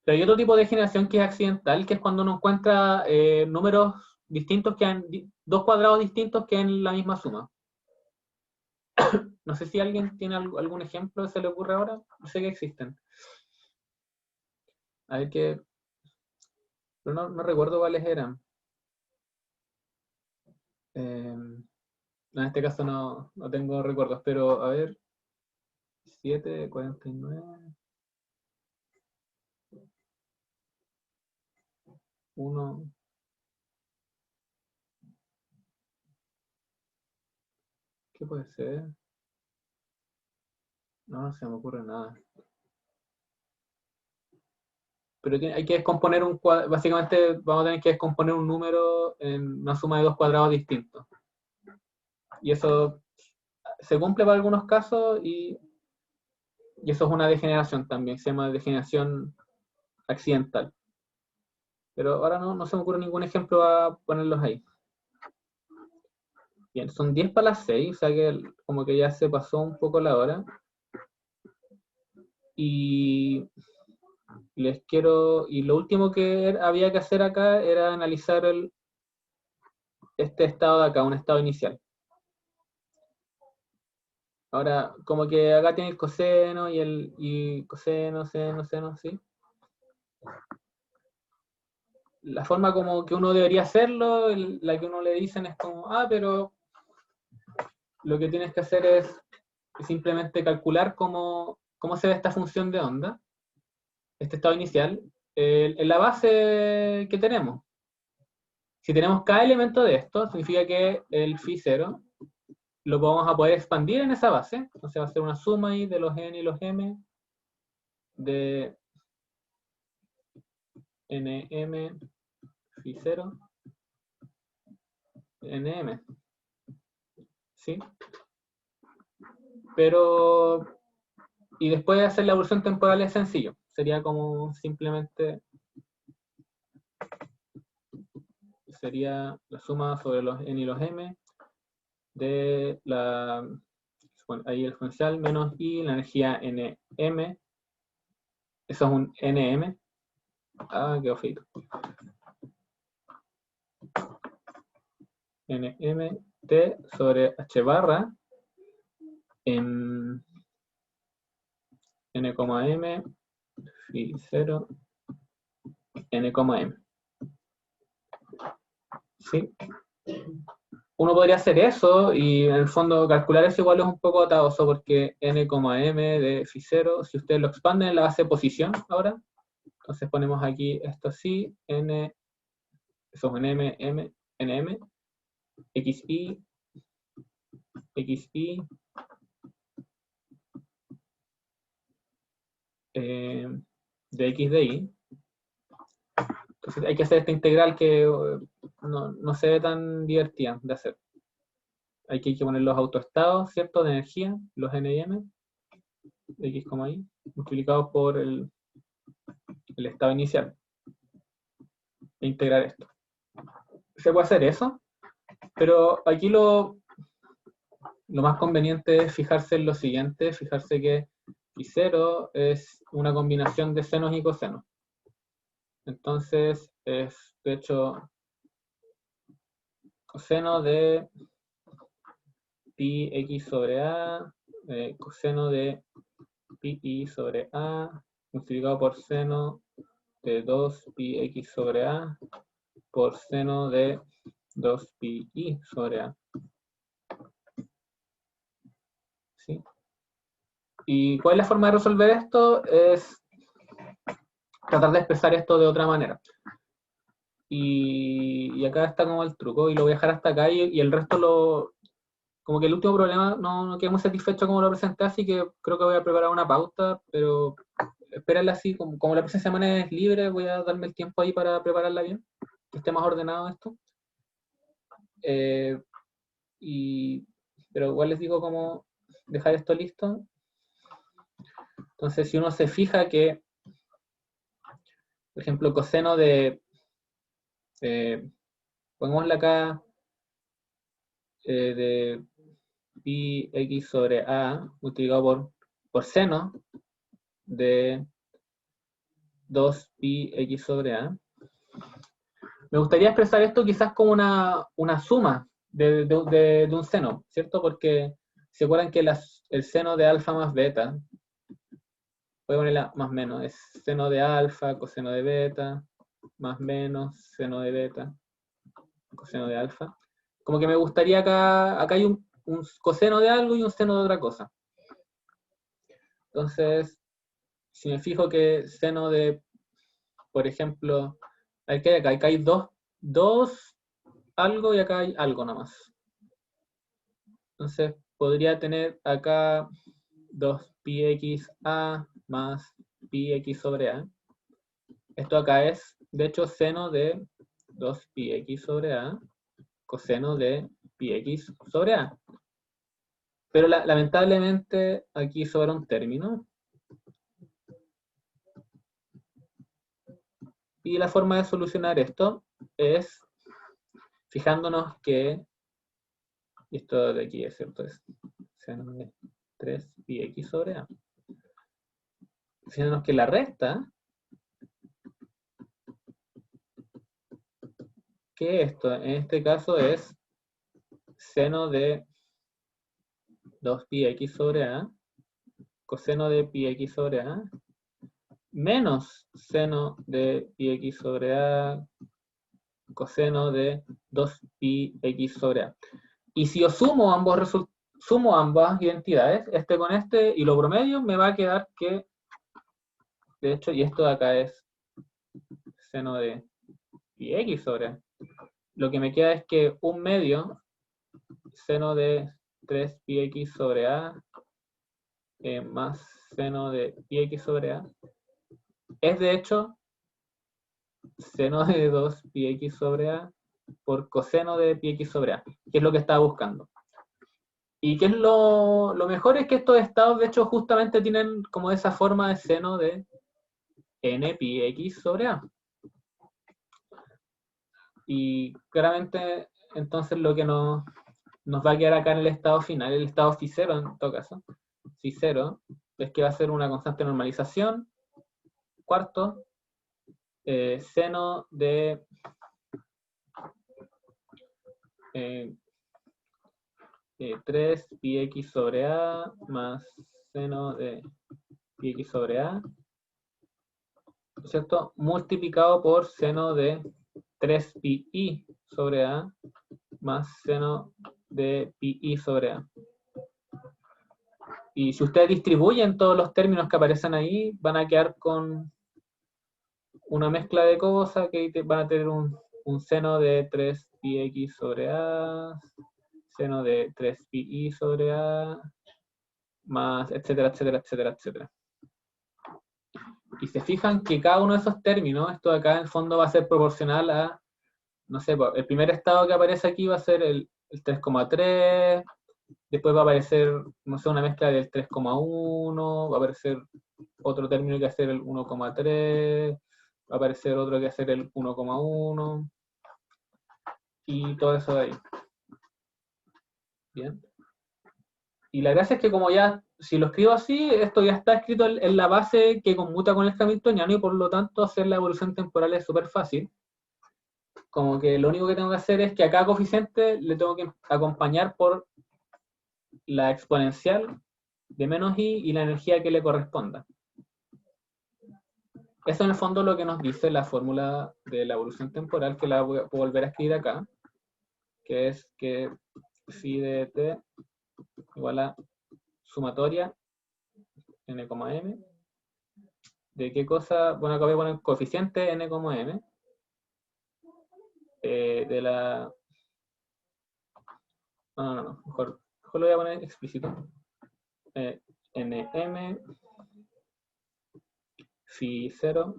Pero hay otro tipo de degeneración que es accidental, que es cuando uno encuentra números distintos dos cuadrados distintos que en la misma suma. No sé si alguien tiene algún ejemplo que se le ocurre ahora. No sé que existen. A ver qué. Pero no recuerdo cuáles eran. En este caso no tengo recuerdos, pero a ver. 7, 49. 1. ¿Qué puede ser? No se me ocurre nada. Pero hay que descomponer básicamente vamos a tener que descomponer un número en una suma de dos cuadrados distintos. Y eso se cumple para algunos casos y eso es una degeneración también, se llama degeneración accidental. Pero ahora no se me ocurre ningún ejemplo a ponerlos ahí. Bien, son 10 para las 6, o sea que como que ya se pasó un poco la hora. Y y lo último que había que hacer acá era analizar este estado de acá, un estado inicial. Ahora, como que acá tiene el coseno y coseno, seno, ¿sí? La forma como que uno debería hacerlo, la que uno le dicen es como, pero lo que tienes que hacer es simplemente calcular cómo se ve esta función de onda, este estado inicial, en la base que tenemos. Si tenemos cada elemento de esto, significa que el phi0 lo vamos a poder expandir en esa base. Entonces va a ser una suma ahí de los n y los m de nm phi0 nm. ¿Sí? Pero, y después de hacer la evolución temporal es sencillo. Sería como simplemente, sería la suma sobre los n y los m de ahí el exponencial menos i, la energía nm. Eso es un nm. Quedó feito. nm t sobre h barra en n, m phi 0 n, m. ¿Sí? Uno podría hacer eso y en el fondo calcular eso igual es un poco atadoso porque n, m de phi 0, si ustedes lo expanden en la base de posición ahora, entonces ponemos aquí esto así, n, eso es un m, nm, xi, de x de y. Entonces hay que hacer esta integral que no se ve tan divertida de hacer. Hay que poner los autoestados, ¿cierto? De energía, los n y m, de x, y, multiplicados por el estado inicial. E integrar esto. Se puede hacer eso, pero aquí lo más conveniente es fijarse en lo siguiente, fijarse que phi0 es una combinación de senos y cosenos. Entonces es, de hecho, coseno de pi x sobre a, coseno de pi y sobre a, multiplicado por seno de 2 pi x sobre a, por seno de 2 pi y sobre a. ¿Sí? ¿Y cuál es la forma de resolver esto? Es tratar de expresar esto de otra manera. Y acá está como el truco, y lo voy a dejar hasta acá, y el resto como que el último problema no quedé muy satisfecho como lo presenté, así que creo que voy a preparar una pauta, pero espérenla así, como la próxima semana es libre, voy a darme el tiempo ahí para prepararla bien, que esté más ordenado esto. Pero igual les digo cómo dejar esto listo. Entonces, si uno se fija que, por ejemplo, coseno de, pongámosle acá, de pi x sobre a multiplicado por seno de 2 pi x sobre a. Me gustaría expresar esto quizás como una suma de un seno, ¿cierto? Porque se acuerdan que el seno de alfa más beta, voy a ponerla más menos, es seno de alfa, coseno de beta, más menos, seno de beta, coseno de alfa. Como que me gustaría acá hay un coseno de algo y un seno de otra cosa. Entonces, si me fijo que seno de, por ejemplo, acá hay dos algo y acá hay algo nomás. Entonces, podría tener acá 2 pi x a más pi x sobre a. Esto acá es, de hecho, seno de 2 pi x sobre a, coseno de pi x sobre a. Pero lamentablemente aquí sobra un término. Y la forma de solucionar esto es fijándonos que, y esto de aquí es cierto, es seno de 3 pi x sobre a. Fijándonos que la recta, que esto en este caso es seno de 2 pi x sobre a, coseno de pi x sobre a, menos seno de pi x sobre a, coseno de 2 pi x sobre a. Y si yo sumo ambas identidades, este con este, y lo promedio, me va a quedar que, de hecho, y esto de acá es seno de pi x sobre a. Lo que me queda es que un medio, seno de 3 pi x sobre a, más seno de pi x sobre a, es de hecho seno de 2 pi x sobre a por coseno de pi x sobre a, que es lo que estaba buscando. Y que es lo mejor es que estos estados, de hecho, justamente tienen como esa forma de seno de n pi x sobre a. Y claramente, entonces, lo que nos va a quedar acá en el estado final, el estado phi 0 en todo caso, phi 0, es que va a ser una constante de normalización, cuarto, seno de 3 pi x sobre a más seno de pi x sobre a, ¿cierto? Multiplicado por seno de 3 pi i sobre a más seno de pi i sobre a. Y si ustedes distribuyen todos los términos que aparecen ahí, van a quedar con una mezcla de cosas que van a tener un seno de 3 pi x sobre a, seno de 3 pi i sobre a, más etcétera, etcétera, etcétera, etcétera. Y se fijan que cada uno de esos términos, esto de acá en el fondo va a ser proporcional a, no sé, el primer estado que aparece aquí va a ser el 3,3, después va a aparecer, no sé, una mezcla del 3,1, va a aparecer otro término que va a ser el 1,3, va a aparecer otro que va a ser el 1,1, y todo eso de ahí. Bien. Y la gracia es que como ya, si lo escribo así, esto ya está escrito en la base que conmuta con el hamiltoniano y por lo tanto hacer la evolución temporal es súper fácil. Como que lo único que tengo que hacer es que a cada coeficiente le tengo que acompañar por la exponencial de menos i y la energía que le corresponda. Eso en el fondo es lo que nos dice la fórmula de la evolución temporal, que la voy a volver a escribir acá, que es que phi de t igual a sumatoria n,m. ¿De qué cosa? Bueno, acá voy a poner coeficiente n,m de la... No, mejor lo voy a poner explícito. nm phi 0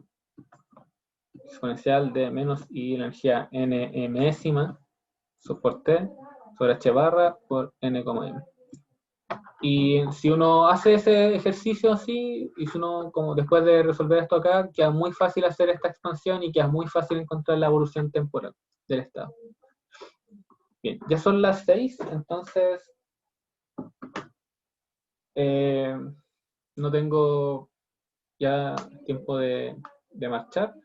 exponencial de menos i energía nmésima por t sobre h barra por n,m. Y si uno hace ese ejercicio así, y si uno, como después de resolver esto acá, queda muy fácil hacer esta expansión y queda muy fácil encontrar la evolución temporal del estado. Bien, ya son las 6, entonces no tengo ya tiempo de marchar.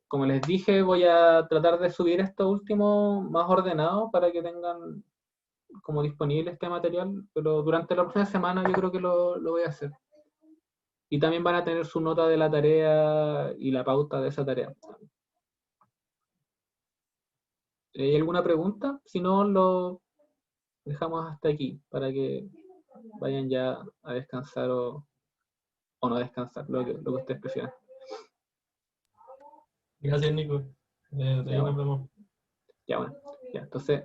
Como les dije, voy a tratar de subir esto último más ordenado para que tengan como disponible este material, pero durante la próxima semana yo creo que lo voy a hacer. Y también van a tener su nota de la tarea y la pauta de esa tarea. ¿Hay alguna pregunta? Si no, lo dejamos hasta aquí para que vayan ya a descansar o no descansar, lo que ustedes prefieran. Gracias, Nico. De ahí Ya, nos bueno. vemos. Ya, bueno. Ya, entonces,